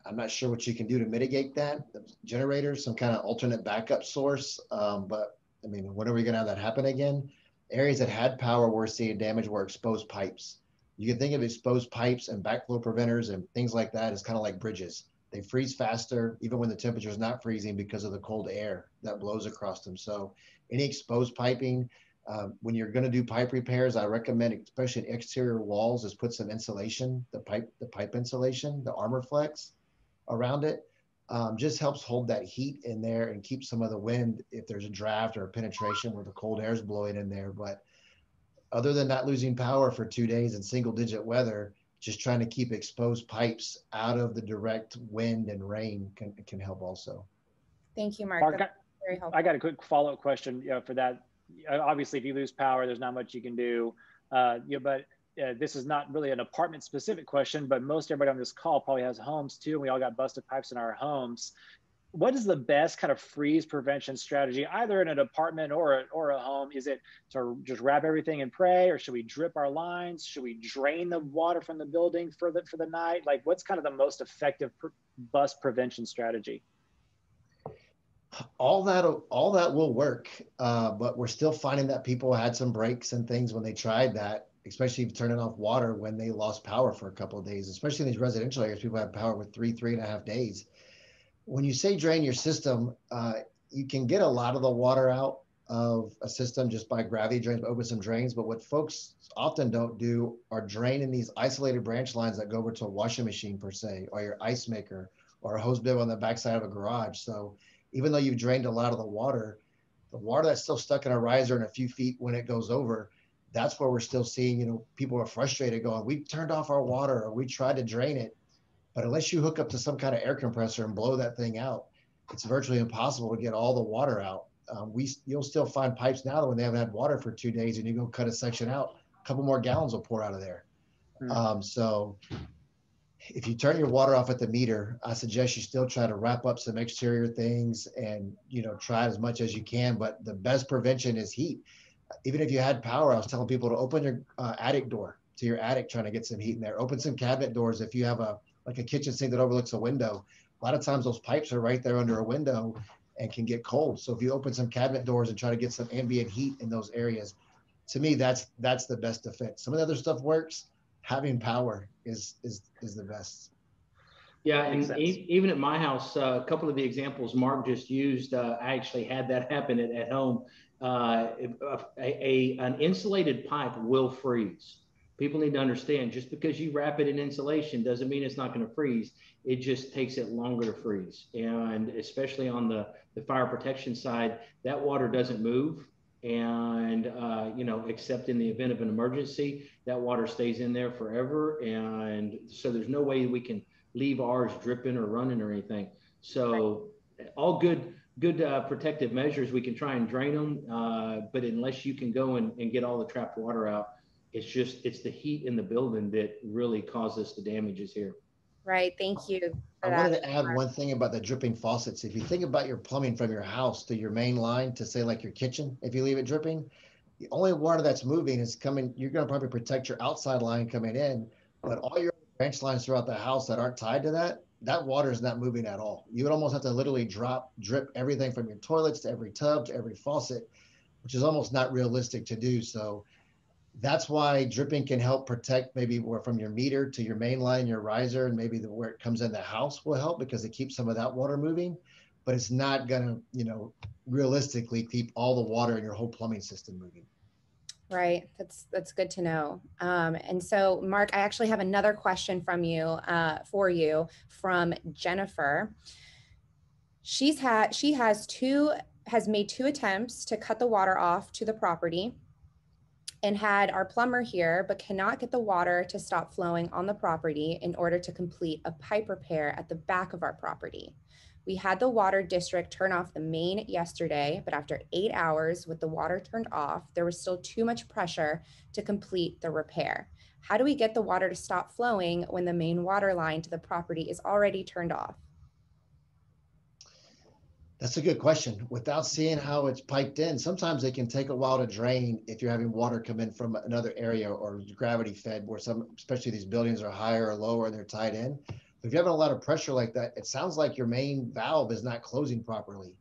I'm not sure what you can do to mitigate that. The generators, some kind of alternate backup source. But I mean, when are we going to have that happen again? Areas that had power we're seeing damage were exposed pipes. You can think of exposed pipes and backflow preventers and things like that as kind of like bridges. They freeze faster, even when the temperature is not freezing because of the cold air that blows across them. So any exposed piping, when you're going to do pipe repairs, I recommend, especially in exterior walls, is put some insulation, the pipe insulation, the Armor Flex around it. Just helps hold that heat in there and keep some of the wind if there's a draft or a penetration where the cold air is blowing in there. But other than not losing power for 2 days in single digit weather, just trying to keep exposed pipes out of the direct wind and rain can help also. Thank you, Mark. Mark, very helpful. I got a quick follow-up question for that. Obviously, if you lose power, there's not much you can do. But this is not really an apartment specific question, but most everybody on this call probably has homes too. And we all got busted pipes in our homes. What is the best kind of freeze prevention strategy, either in an apartment or a home? Is it to just wrap everything and pray, or should we drip our lines? Should we drain the water from the building for the night? Like, what's kind of the most effective bust prevention strategy? All that will work, but we're still finding that people had some breaks and things when they tried that, especially turning off water when they lost power for a couple of days, especially in these residential areas. People have power with 3.5 days. When you say drain your system, you can get a lot of the water out of a system just by gravity drains, open some drains. But what folks often don't do are drain in these isolated branch lines that go over to a washing machine per se, or your ice maker, or a hose bib on the backside of a garage. So even though you've drained a lot of the water that's still stuck in a riser and a few feet when it goes over, that's where we're still seeing, people are frustrated going, we turned off our water or we tried to drain it. But unless you hook up to some kind of air compressor and blow that thing out, it's virtually impossible to get all the water out. You'll still find pipes now that when they haven't had water for 2 days and you go cut a section out, a couple more gallons will pour out of there. So if you turn your water off at the meter, I suggest you still try to wrap up some exterior things and, try as much as you can. But the best prevention is heat. Even if you had power, I was telling people to open your attic door to your attic, trying to get some heat in there. Open some cabinet doors if you have a kitchen sink that overlooks a window. A lot of times those pipes are right there under a window and can get cold. So if you open some cabinet doors and try to get some ambient heat in those areas, to me, that's the best defense. Some of the other stuff works. Having power is the best. Yeah, and even at my house, a couple of the examples Mark just used, I actually had that happen at home. An insulated pipe will freeze. People need to understand, just because you wrap it in insulation doesn't mean it's not going to freeze. It just takes it longer to freeze. And especially on the fire protection side, that water doesn't move. And, except in the event of an emergency, that water stays in there forever. And so there's no way we can leave ours dripping or running or anything. So all good good protective measures. We can try and drain them, but unless you can go and get all the trapped water out, it's the heat in the building that really causes the damages here. Right. Thank you. I wanted to add one thing about the dripping faucets. If you think about your plumbing from your house to your main line to say like your kitchen, if you leave it dripping, the only water that's moving is coming. You're going to probably protect your outside line coming in, but all your branch lines throughout the house that aren't tied to that water is not moving at all. You would almost have to literally drip everything from your toilets to every tub to every faucet, which is almost not realistic to do. So that's why dripping can help protect maybe where from your meter to your main line, your riser, and maybe where it comes in the house will help because it keeps some of that water moving, but it's not gonna, realistically keep all the water in your whole plumbing system moving. Right. That's good to know. And so, Mark, I actually have another question from you for you from Jennifer. She has made 2 attempts to cut the water off to the property and had our plumber here, but cannot get the water to stop flowing on the property in order to complete a pipe repair at the back of our property. We had the water district turn off the main yesterday, but after 8 hours with the water turned off, there was still too much pressure to complete the repair. How do we get the water to stop flowing when the main water line to the property is already turned off? That's a good question. Without seeing how it's piped in, sometimes it can take a while to drain if you're having water come in from another area or gravity fed where especially these buildings are higher or lower and they're tied in. If you're having a lot of pressure like that, it sounds like your main valve is not closing properly.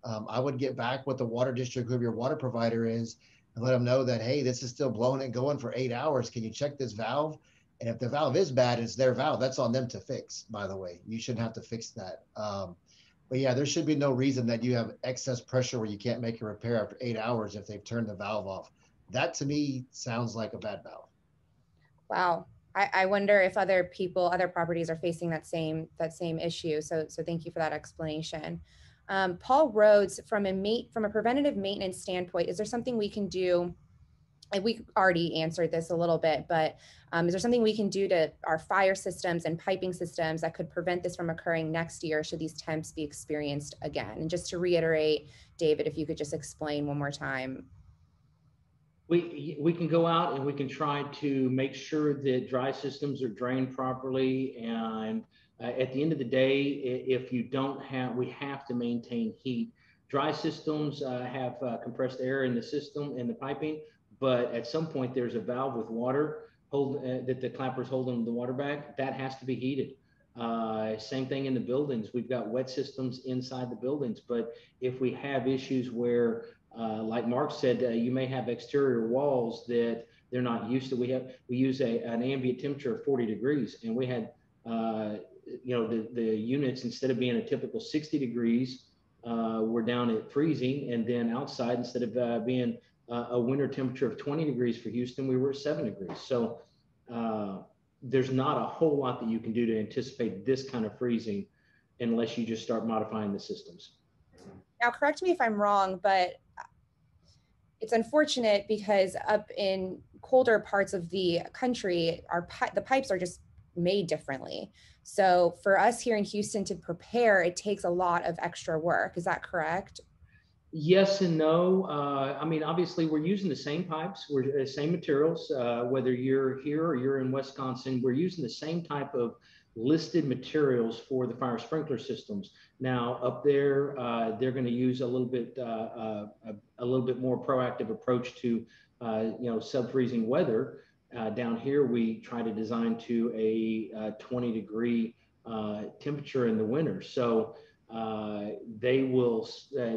I would get back with the water district, whoever your water provider is, and let them know that, hey, this is still blowing and going for 8 hours. Can you check this valve? And if the valve is bad, it's their valve. That's on them to fix, by the way. You shouldn't have to fix that. But yeah, there should be no reason that you have excess pressure where you can't make a repair after 8 hours if they've turned the valve off. That to me sounds like a bad valve. Wow. I wonder if other properties are facing that same issue. So thank you for that explanation. Paul Rhodes, from a preventative maintenance standpoint, is there something we can do? And we already answered this a little bit, but is there something we can do to our fire systems and piping systems that could prevent this from occurring next year should these temps be experienced again? And just to reiterate, David, if you could just explain one more time. We can go out and we can try to make sure that dry systems are drained properly. And at the end of the day, if you don't have, we have to maintain heat. Dry systems have compressed air in the system and the piping, but at some point there's a valve with water that the clapper's holding the water back. That has to be heated. Same thing in the buildings. We've got wet systems inside the buildings, but if we have issues where like Mark said, you may have exterior walls that they're not used to. We use an ambient temperature of 40 degrees, and we had the units, instead of being a typical 60 degrees, we're down at freezing, and then outside, instead of being a winter temperature of 20 degrees for Houston, we were at 7 degrees. So there's not a whole lot that you can do to anticipate this kind of freezing unless you just start modifying the systems. Now, correct me if I'm wrong, but it's unfortunate because up in colder parts of the country, the pipes are just made differently. So for us here in Houston to prepare, it takes a lot of extra work. Is that correct? Yes and no. I mean, obviously, we're using the same pipes, we're the same materials. Whether you're here or you're in Wisconsin, we're using the same type of listed materials for the fire sprinkler systems. Now up there, they're going to use a little bit more proactive approach to sub-freezing weather. Down here, we try to design to a 20-degree temperature in the winter. So they will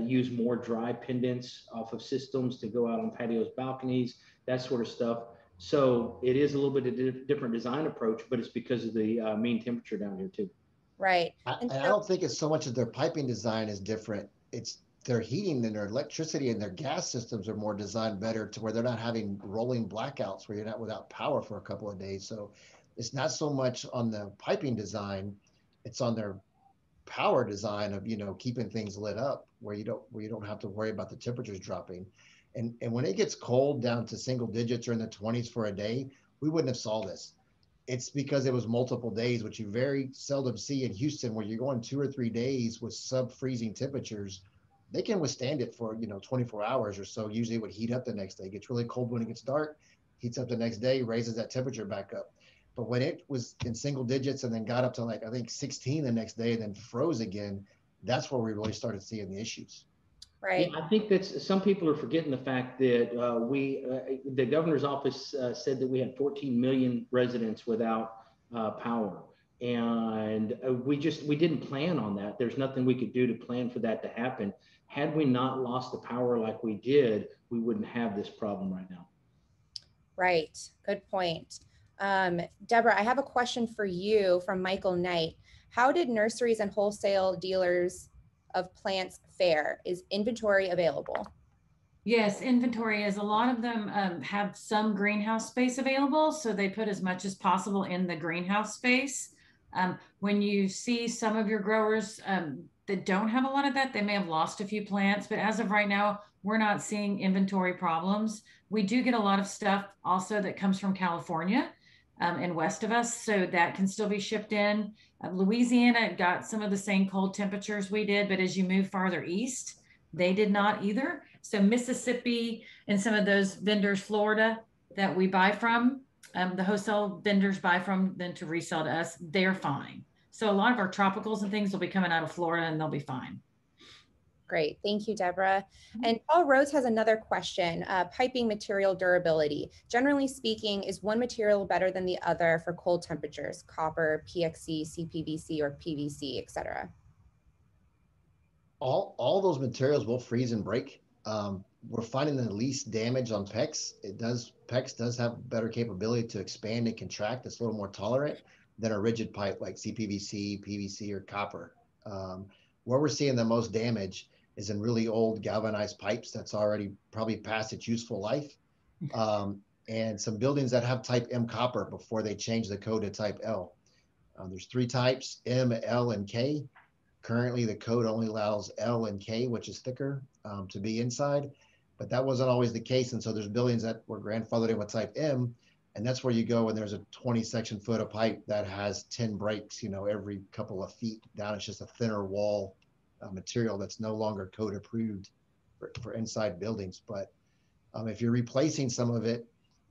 use more dry pendants off of systems to go out on patios, balconies, that sort of stuff. So it is a little bit of a different design approach, but it's because of the mean temperature down here too. Right. And I don't think it's so much that their piping design is different. It's their heating and their electricity and their gas systems are more designed better to where they're not having rolling blackouts where you're not without power for a couple of days. So it's not so much on the piping design, it's on their power design of, keeping things lit up where you don't have to worry about the temperatures dropping. And when it gets cold down to single digits or in the 20s for a day, we wouldn't have saw this. It's because it was multiple days, which you very seldom see in Houston, where you're going 2 or 3 days with sub-freezing temperatures they can withstand it for, 24 hours or so. Usually it would heat up the next day. It gets really cold when it gets dark, heats up the next day, raises that temperature back up. But when it was in single digits and then got up to like, I think 16 the next day and then froze again, that's where we really started seeing the issues. Right. Yeah, I think that's, some people are forgetting the fact that the governor's office said that we had 14 million residents without power. And we didn't plan on that. There's nothing we could do to plan for that to happen. Had we not lost the power like we did, we wouldn't have this problem right now. Right. Good point. Deborah, I have a question for you from Michael Knight. How did nurseries and wholesale dealers of plants fare? Is inventory available? Yes, inventory is. A lot of them have some greenhouse space available, so they put as much as possible in the greenhouse space. When you see some of your growers that don't have a lot of that, they may have lost a few plants, but as of right now, we're not seeing inventory problems. We do get a lot of stuff also that comes from California and west of us, so that can still be shipped in. Louisiana got some of the same cold temperatures we did, but as you move farther east, they did not either. So Mississippi and some of those vendors, Florida, that we buy from, the wholesale vendors buy from then to resell to us, they're fine. So a lot of our tropicals and things will be coming out of Florida and they'll be fine. Great. Thank you, Deborah. And Paul Rose has another question, piping material durability. Generally speaking, is one material better than the other for cold temperatures, copper, PXC, CPVC, or PVC, et cetera? All those materials will freeze and break. We're finding the least damage on PEX. PEX does have better capability to expand and contract. It's a little more tolerant than a rigid pipe like CPVC, PVC, or copper. Where we're seeing the most damage is in really old galvanized pipes that's already probably past its useful life. And some buildings that have type M copper before they change the code to type L. There's 3 types, M, L, and K. Currently, the code only allows L and K, which is thicker, to be inside, but that wasn't always the case. And so there's buildings that were grandfathered in with type M, and that's where you go when there's a 20 section foot of pipe that has 10 breaks, every couple of feet down. It's just a thinner wall material that's no longer code approved for inside buildings. But if you're replacing some of it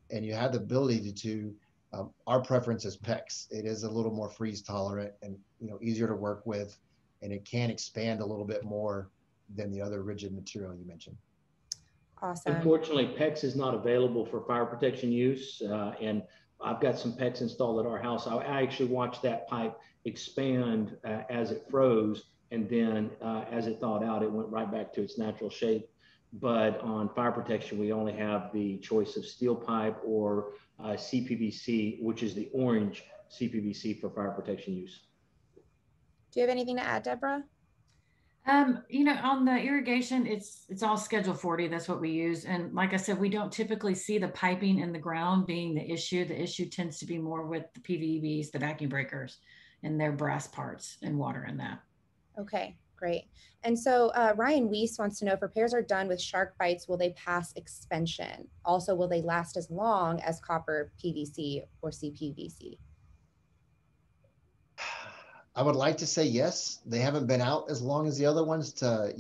and you have the ability to, our preference is PEX. It is a little more freeze tolerant and easier to work with, and it can expand a little bit more than the other rigid material you mentioned. Awesome. Unfortunately, PEX is not available for fire protection use, and I've got some PEX installed at our house. I actually watched that pipe expand as it froze, and then as it thawed out, it went right back to its natural shape. But on fire protection, we only have the choice of steel pipe or CPVC, which is the orange CPVC for fire protection use. Do you have anything to add, Deborah? On the irrigation, it's all Schedule 40. That's what we use. And like I said, we don't typically see the piping in the ground being the issue. The issue tends to be more with the PVBs, the vacuum breakers, and their brass parts and water in that. Okay, great. And so Ryan Weiss wants to know if repairs are done with shark bites, will they pass inspection? Also, will they last as long as copper, PVC, or CPVC? I would like to say yes. They haven't been out as long as the other ones to,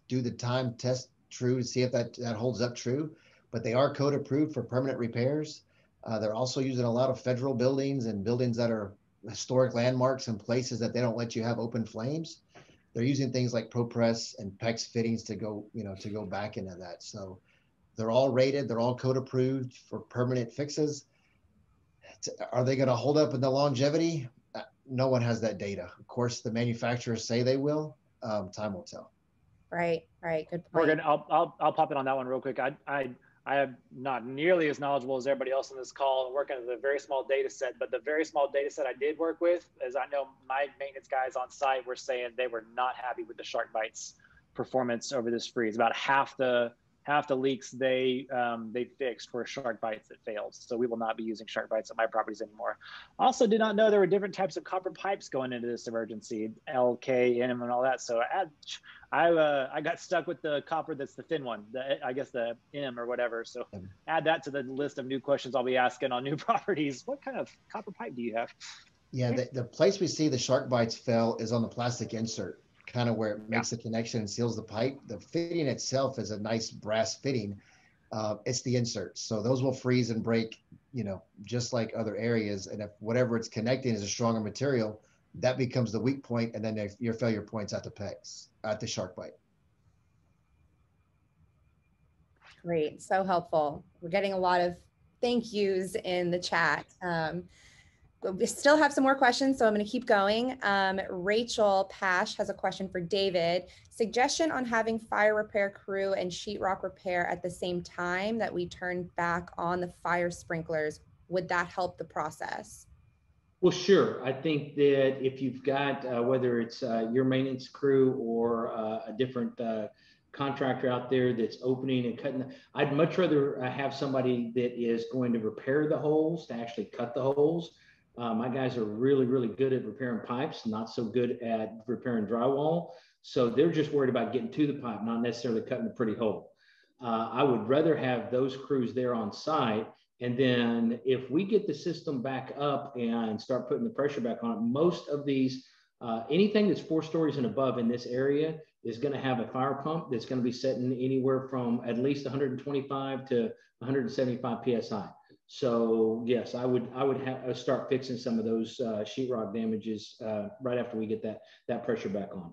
do the time test true to see if that holds up true. But they are code approved for permanent repairs. They're also using a lot of federal buildings and buildings that are historic landmarks and places that they don't let you have open flames. They're using things like ProPress and PEX fittings to go back into that. So they're all rated. They're all code approved for permanent fixes. Are they going to hold up in the longevity? No one has that data. Of course, the manufacturers say they will. Time will tell. Right. Good point. Morgan, I'll pop in on that one real quick. I am not nearly as knowledgeable as everybody else on this call and working with a very small data set, but the very small data set I did work with, as I know my maintenance guys on site were saying they were not happy with the shark bites performance over this freeze. About half the leaks they fixed were shark bites that failed. So we will not be using shark bites at my properties anymore. Also did not know there were different types of copper pipes going into this emergency, L, K, NM, and all that. So I got stuck with the copper that's the thin one, I guess the M or whatever. So add that to the list of new questions I'll be asking on new properties. What kind of copper pipe do you have? Yeah, the place we see the shark bites fail is on the plastic insert. kind of where it makes the connection and seals the pipe. The fitting itself is a nice brass fitting. It's the inserts. So those will freeze and break, you know, just like other areas. And if whatever it's connecting is a stronger material, that becomes the weak point, and then your failure points at the pegs, at the shark bite. Great, so helpful. We're getting a lot of thank yous in the chat. We still have some more questions, so I'm going to keep going. Rachel Pash has a question for David. Suggestion on having fire repair crew and sheetrock repair at the same time that we turn back on the fire sprinklers. Would that help the process? Well, sure. I think that if you've got, whether it's your maintenance crew or a different contractor out there that's opening and cutting, I'd much rather have somebody that is going to repair the holes to actually cut the holes. My guys are really, really good at repairing pipes, not so good at repairing drywall. So they're just worried about getting to the pipe, not necessarily cutting the pretty hole. I would rather have those crews there on site. And then if we get the system back up and start putting the pressure back on it, most of these, anything that's 4 stories and above in this area is going to have a fire pump that's going to be setting anywhere from at least 125 to 175 PSI. So yes, I would start fixing some of those sheetrock damages right after we get that pressure back on.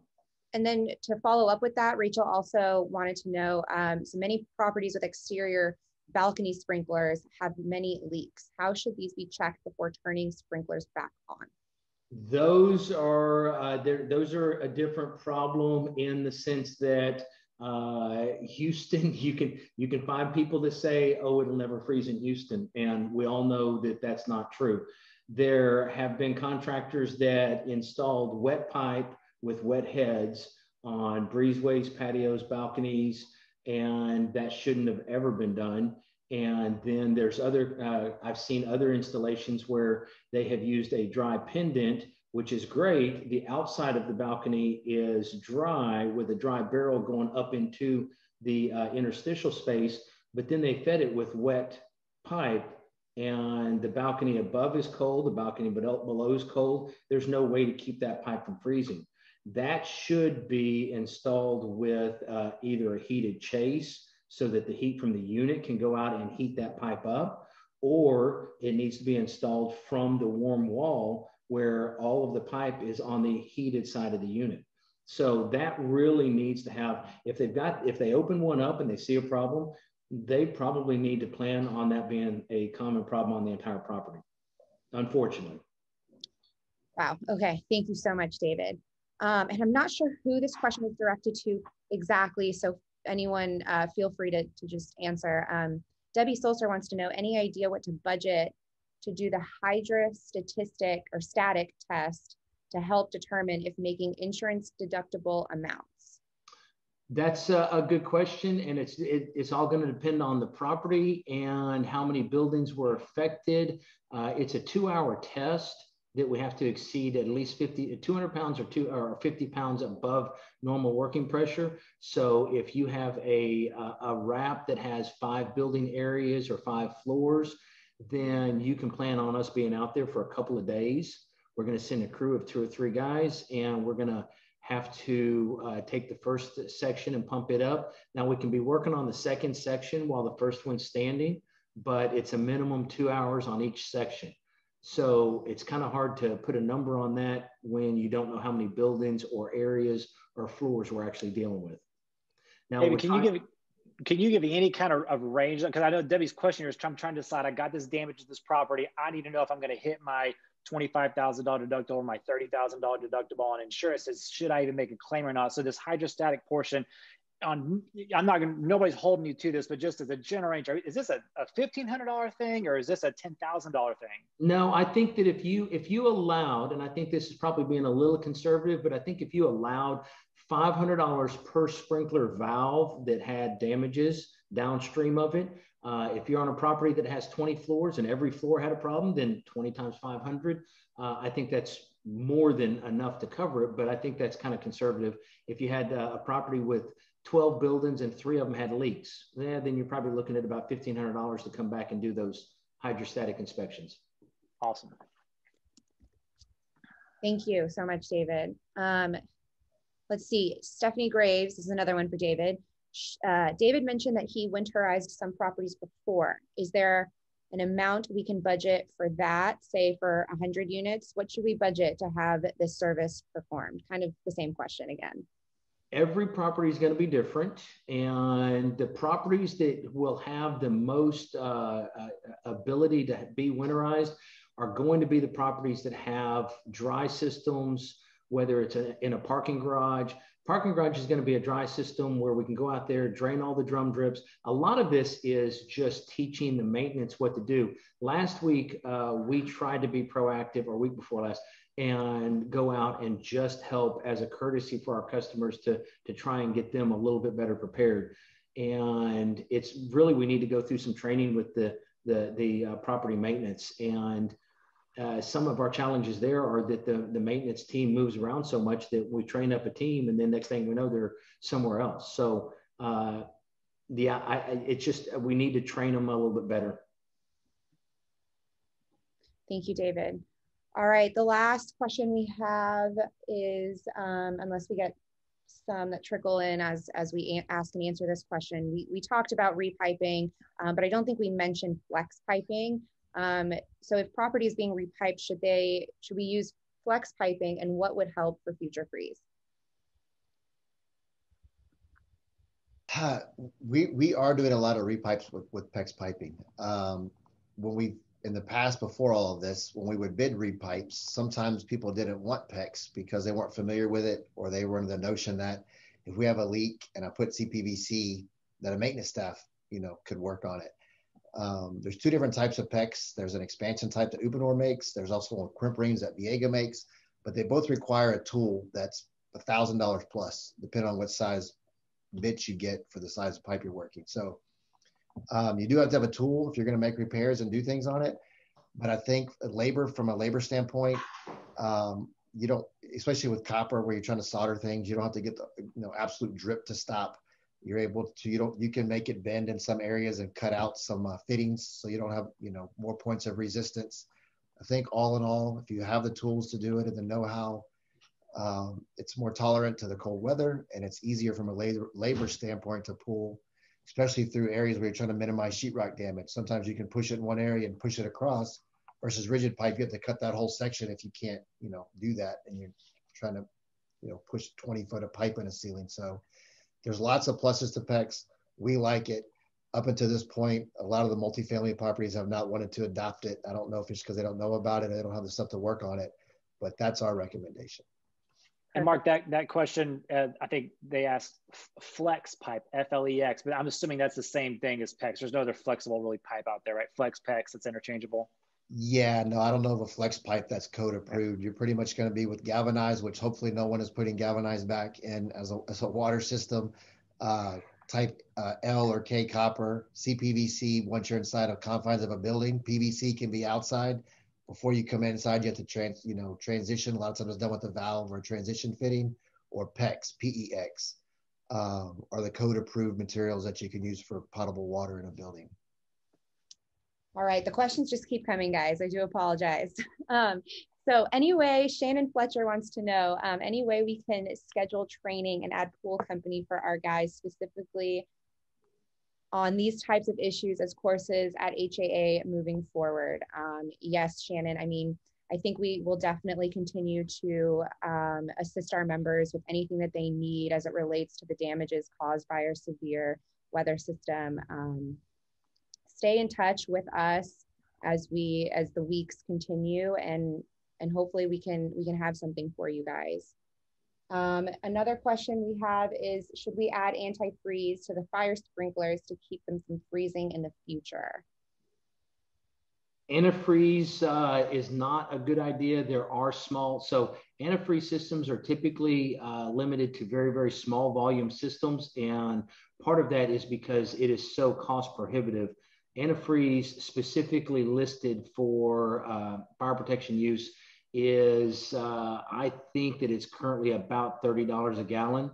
And then to follow up with that, Rachel also wanted to know, so many properties with exterior balcony sprinklers have many leaks. How should these be checked before turning sprinklers back on? Those are those are a different problem in the sense that Houston, you can find people that say, oh, it'll never freeze in Houston, and we all know that that's not true. There have been contractors that installed wet pipe with wet heads on breezeways, patios, balconies, and that shouldn't have ever been done. And then there's other, I've seen other installations where they have used a dry pendant, which is great. The outside of the balcony is dry with a dry barrel going up into the interstitial space, but then they fed it with wet pipe, and the balcony above is cold, the balcony below is cold. There's no way to keep that pipe from freezing. That should be installed with either a heated chase so that the heat from the unit can go out and heat that pipe up, or it needs to be installed from the warm wall where all of the pipe is on the heated side of the unit. So that really needs to have, if they open one up and they see a problem, they probably need to plan on that being a common problem on the entire property, unfortunately. Wow, okay, thank you so much, David. And I'm not sure who this question is directed to exactly, so anyone feel free to just answer. Debbie Solser wants to know, any idea what to budget to do the hydrostatic or static test to help determine if making insurance deductible amounts? That's a good question, and it's all going to depend on the property and how many buildings were affected. It's a 2-hour test that we have to exceed at least 200 pounds or 50 pounds above normal working pressure. So if you have a wrap that has 5 building areas or 5 floors, then you can plan on us being out there for a couple of days. We're going to send a crew of 2 or 3 guys, and we're going to have to take the first section and pump it up. Now we can be working on the second section while the first one's standing, but it's a minimum 2 hours on each section. So it's kind of hard to put a number on that when you don't know how many buildings or areas or floors we're actually dealing with. Now, David, can you give me any kind of range? Because I know Debbie's question here is, I'm trying to decide, I got this damage to this property. I need to know if I'm going to hit my $25,000 deductible or my $30,000 deductible on insurance. Should I even make a claim or not? So this hydrostatic portion, nobody's holding you to this, but just as a general range, is this a $1,500 thing, or is this a $10,000 thing? No, I think that if you allowed, and I think this is probably being a little conservative, but I think if you allowed $500 per sprinkler valve that had damages downstream of it, if you're on a property that has 20 floors and every floor had a problem, then 20 times 500, I think that's more than enough to cover it. But I think that's kind of conservative. If you had a property with 12 buildings and 3 of them had leaks, then you're probably looking at about $1,500 to come back and do those hydrostatic inspections. Awesome. Thank you so much, David. Let's see, Stephanie Graves, this is another one for David. David mentioned that he winterized some properties before. Is there an amount we can budget for that, say for 100 units? What should we budget to have this service performed? Kind of the same question again. Every property is going to be different, and the properties that will have the most ability to be winterized are going to be the properties that have dry systems, whether it's in a parking garage. Parking garage is going to be a dry system where we can go out there, drain all the drum drips. A lot of this is just teaching the maintenance what to do. Last week, we tried to be proactive, or week before last, and go out and just help as a courtesy for our customers to try and get them a little bit better prepared. And it's really, we need to go through some training with the property maintenance. And some of our challenges there are that the maintenance team moves around so much that we train up a team, and then next thing we know, they're somewhere else. So it's just, we need to train them a little bit better. Thank you, David. All right, the last question we have is, unless we get some that trickle in as we ask and answer this question, we talked about repiping, but I don't think we mentioned flex piping. So if property is being repiped, should we use flex piping, and what would help for future freeze? We are doing a lot of repipes with PEX piping. In the past, before all of this, when we would bid repipes, sometimes people didn't want PEX because they weren't familiar with it, or they were under the notion that if we have a leak and I put CPVC, that a maintenance staff, could work on it. There's two different types of PEX. There's an expansion type that Uponor makes. There's also crimp rings that Viega makes, but they both require a tool that's $1,000 plus, depending on what size bit you get for the size of pipe you're working. So you do have to have a tool if you're going to make repairs and do things on it. But I think from a labor standpoint, you don't, especially with copper where you're trying to solder things, you don't have to get the absolute drip to stop. You're able to, you can make it bend in some areas and cut out some fittings so you don't have, more points of resistance. I think all in all, if you have the tools to do it and the know-how, it's more tolerant to the cold weather, and it's easier from a labor standpoint to pull, especially through areas where you're trying to minimize sheetrock damage. Sometimes you can push it in one area and push it across, versus rigid pipe, you have to cut that whole section if you can't, do that, and you're trying to, push 20 foot of pipe in a ceiling. So there's lots of pluses to PEX. We like it. Up until this point, a lot of the multifamily properties have not wanted to adopt it. I don't know if it's because they don't know about it or they don't have the stuff to work on it, but that's our recommendation. And Mark, that question, I think they asked flex pipe, F-L-E-X, but I'm assuming that's the same thing as PEX. There's no other flexible really pipe out there, right? Flex, PEX, it's interchangeable. Yeah, no, I don't know of a flex pipe that's code approved. You're pretty much going to be with galvanized, which hopefully no one is putting galvanized back in as a water system, type L or K copper, CPVC. Once you're inside of confines of a building, PVC can be outside. Before you come inside, you have to transition. A lot of times it's done with a valve or transition fitting, or PEX, P-E-X, are the code approved materials that you can use for potable water in a building. All right, the questions just keep coming, guys. I do apologize. So anyway, Shannon Fletcher wants to know, any way we can schedule training and add pool company for our guys specifically on these types of issues as courses at HAA moving forward? Yes, Shannon, I mean, I think we will definitely continue to assist our members with anything that they need as it relates to the damages caused by our severe weather system. Stay in touch with us as the weeks continue, and hopefully we can have something for you guys. Another question we have is, should we add antifreeze to the fire sprinklers to keep them from freezing in the future? Antifreeze is not a good idea. There are so antifreeze systems are typically limited to very, very small volume systems. And part of that is because it is so cost prohibitive. Antifreeze specifically listed for fire protection use is, I think that it's currently about $30 a gallon.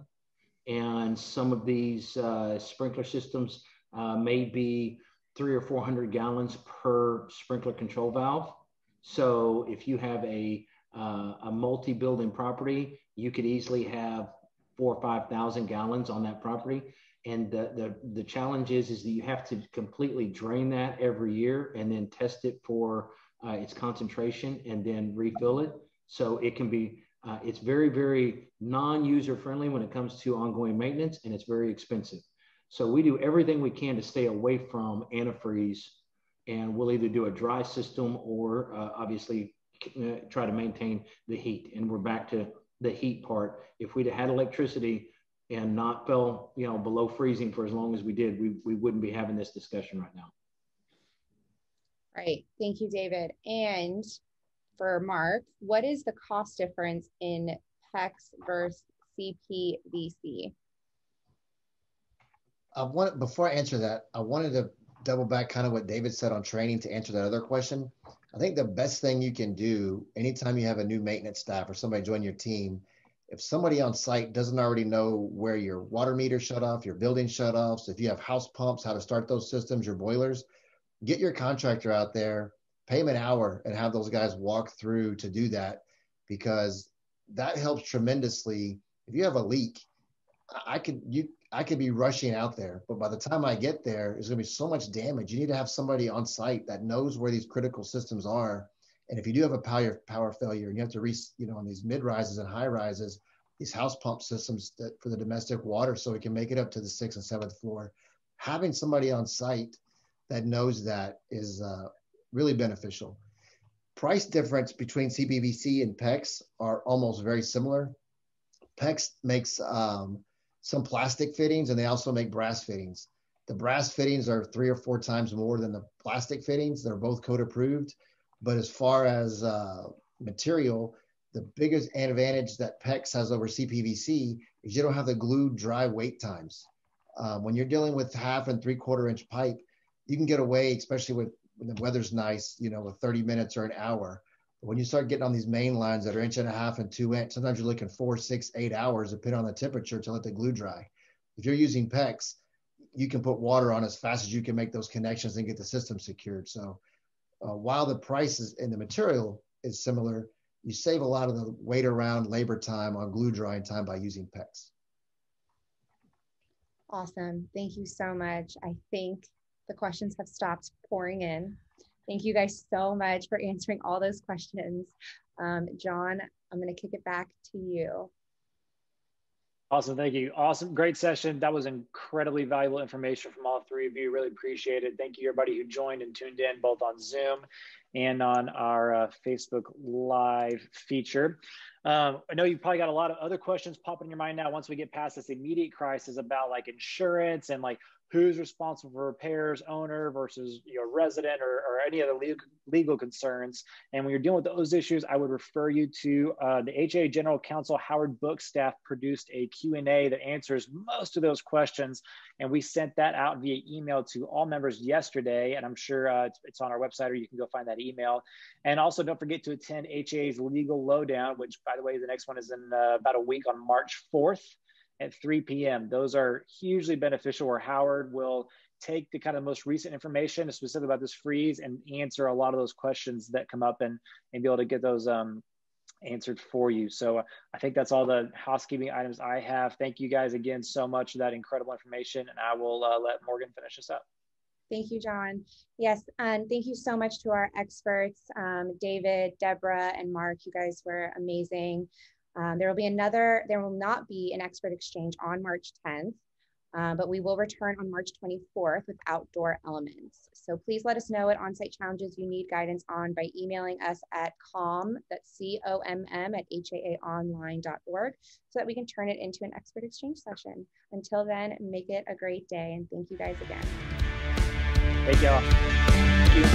And some of these sprinkler systems may be 300 or 400 gallons per sprinkler control valve. So if you have a multi-building property, you could easily have 4,000 or 5,000 gallons on that property. And the challenge is that you have to completely drain that every year and then test it for its concentration and then refill it. So it can be, it's very, very non-user friendly when it comes to ongoing maintenance, and it's very expensive. So we do everything we can to stay away from antifreeze, and we'll either do a dry system or obviously try to maintain the heat. And we're back to the heat part. If we'd had electricity and not fell, below freezing for as long as we did, we wouldn't be having this discussion right now. Right. Thank you, David. And for Mark, what is the cost difference in PEX versus CPVC? Before I answer that, I wanted to double back kind of what David said on training to answer that other question. I think the best thing you can do anytime you have a new maintenance staff or somebody join your team, if somebody on site doesn't already know where your water meter shut off, your building shut offs, if you have house pumps, how to start those systems, your boilers, get your contractor out there, pay them an hour and have those guys walk through to do that, because that helps tremendously. If you have a leak, I could be rushing out there, but by the time I get there, there's going to be so much damage. You need to have somebody on site that knows where these critical systems are. And if you do have a power failure, and you have to on these mid rises and high rises, these house pump systems for the domestic water, so it can make it up to the 6th and 7th floor. Having somebody on site that knows that is really beneficial. Price difference between CPVC and PEX are almost very similar. PEX makes some plastic fittings, and they also make brass fittings. The brass fittings are 3 or 4 times more than the plastic fittings. They're both code approved. But as far as material, the biggest advantage that PEX has over CPVC is you don't have the glued dry wait times. When you're dealing with 1/2 and 3/4 inch pipe, you can get away, especially when the weather's nice, with 30 minutes or an hour. But when you start getting on these main lines that are 1.5 inches and 2 inch, sometimes you're looking 4, 6, 8 hours, depending on the temperature, to let the glue dry. If you're using PEX, you can put water on as fast as you can make those connections and get the system secured. So while the price and the material is similar, you save a lot of the wait around labor time on glue drying time by using PEX. Awesome. Thank you so much. I think the questions have stopped pouring in. Thank you guys so much for answering all those questions. John, I'm going to kick it back to you. Awesome. Thank you. Awesome. Great session. That was incredibly valuable information from all 3 of you. Really appreciate it. Thank you, everybody who joined and tuned in both on Zoom and on our Facebook Live feature. I know you probably got a lot of other questions popping in your mind now once we get past this immediate crisis about like insurance and like who's responsible for repairs, owner versus resident or any other legal concerns. And when you're dealing with those issues, I would refer you to the HAA General Counsel Howard Book staff produced a Q&A that answers most of those questions. And we sent that out via email to all members yesterday. And I'm sure it's on our website, or you can go find that email. And also don't forget to attend HAA's Legal Lowdown, which by the way, the next one is in about a week on March 4th. At 3 p.m. Those are hugely beneficial, where Howard will take the kind of most recent information specifically about this freeze and answer a lot of those questions that come up and be able to get those answered for you. So I think that's all the housekeeping items I have. Thank you guys again so much for that incredible information, and I will let Morgan finish us up. Thank you, John. Yes, and thank you so much to our experts, David, Deborah, and Mark. You guys were amazing. There will not be an expert exchange on March 10th, but we will return on March 24th with outdoor elements. So please let us know what on-site challenges you need guidance on by emailing us at comm@haaonline.org so that we can turn it into an expert exchange session. Until then, make it a great day, and thank you guys again. Thank y'all. Thank you.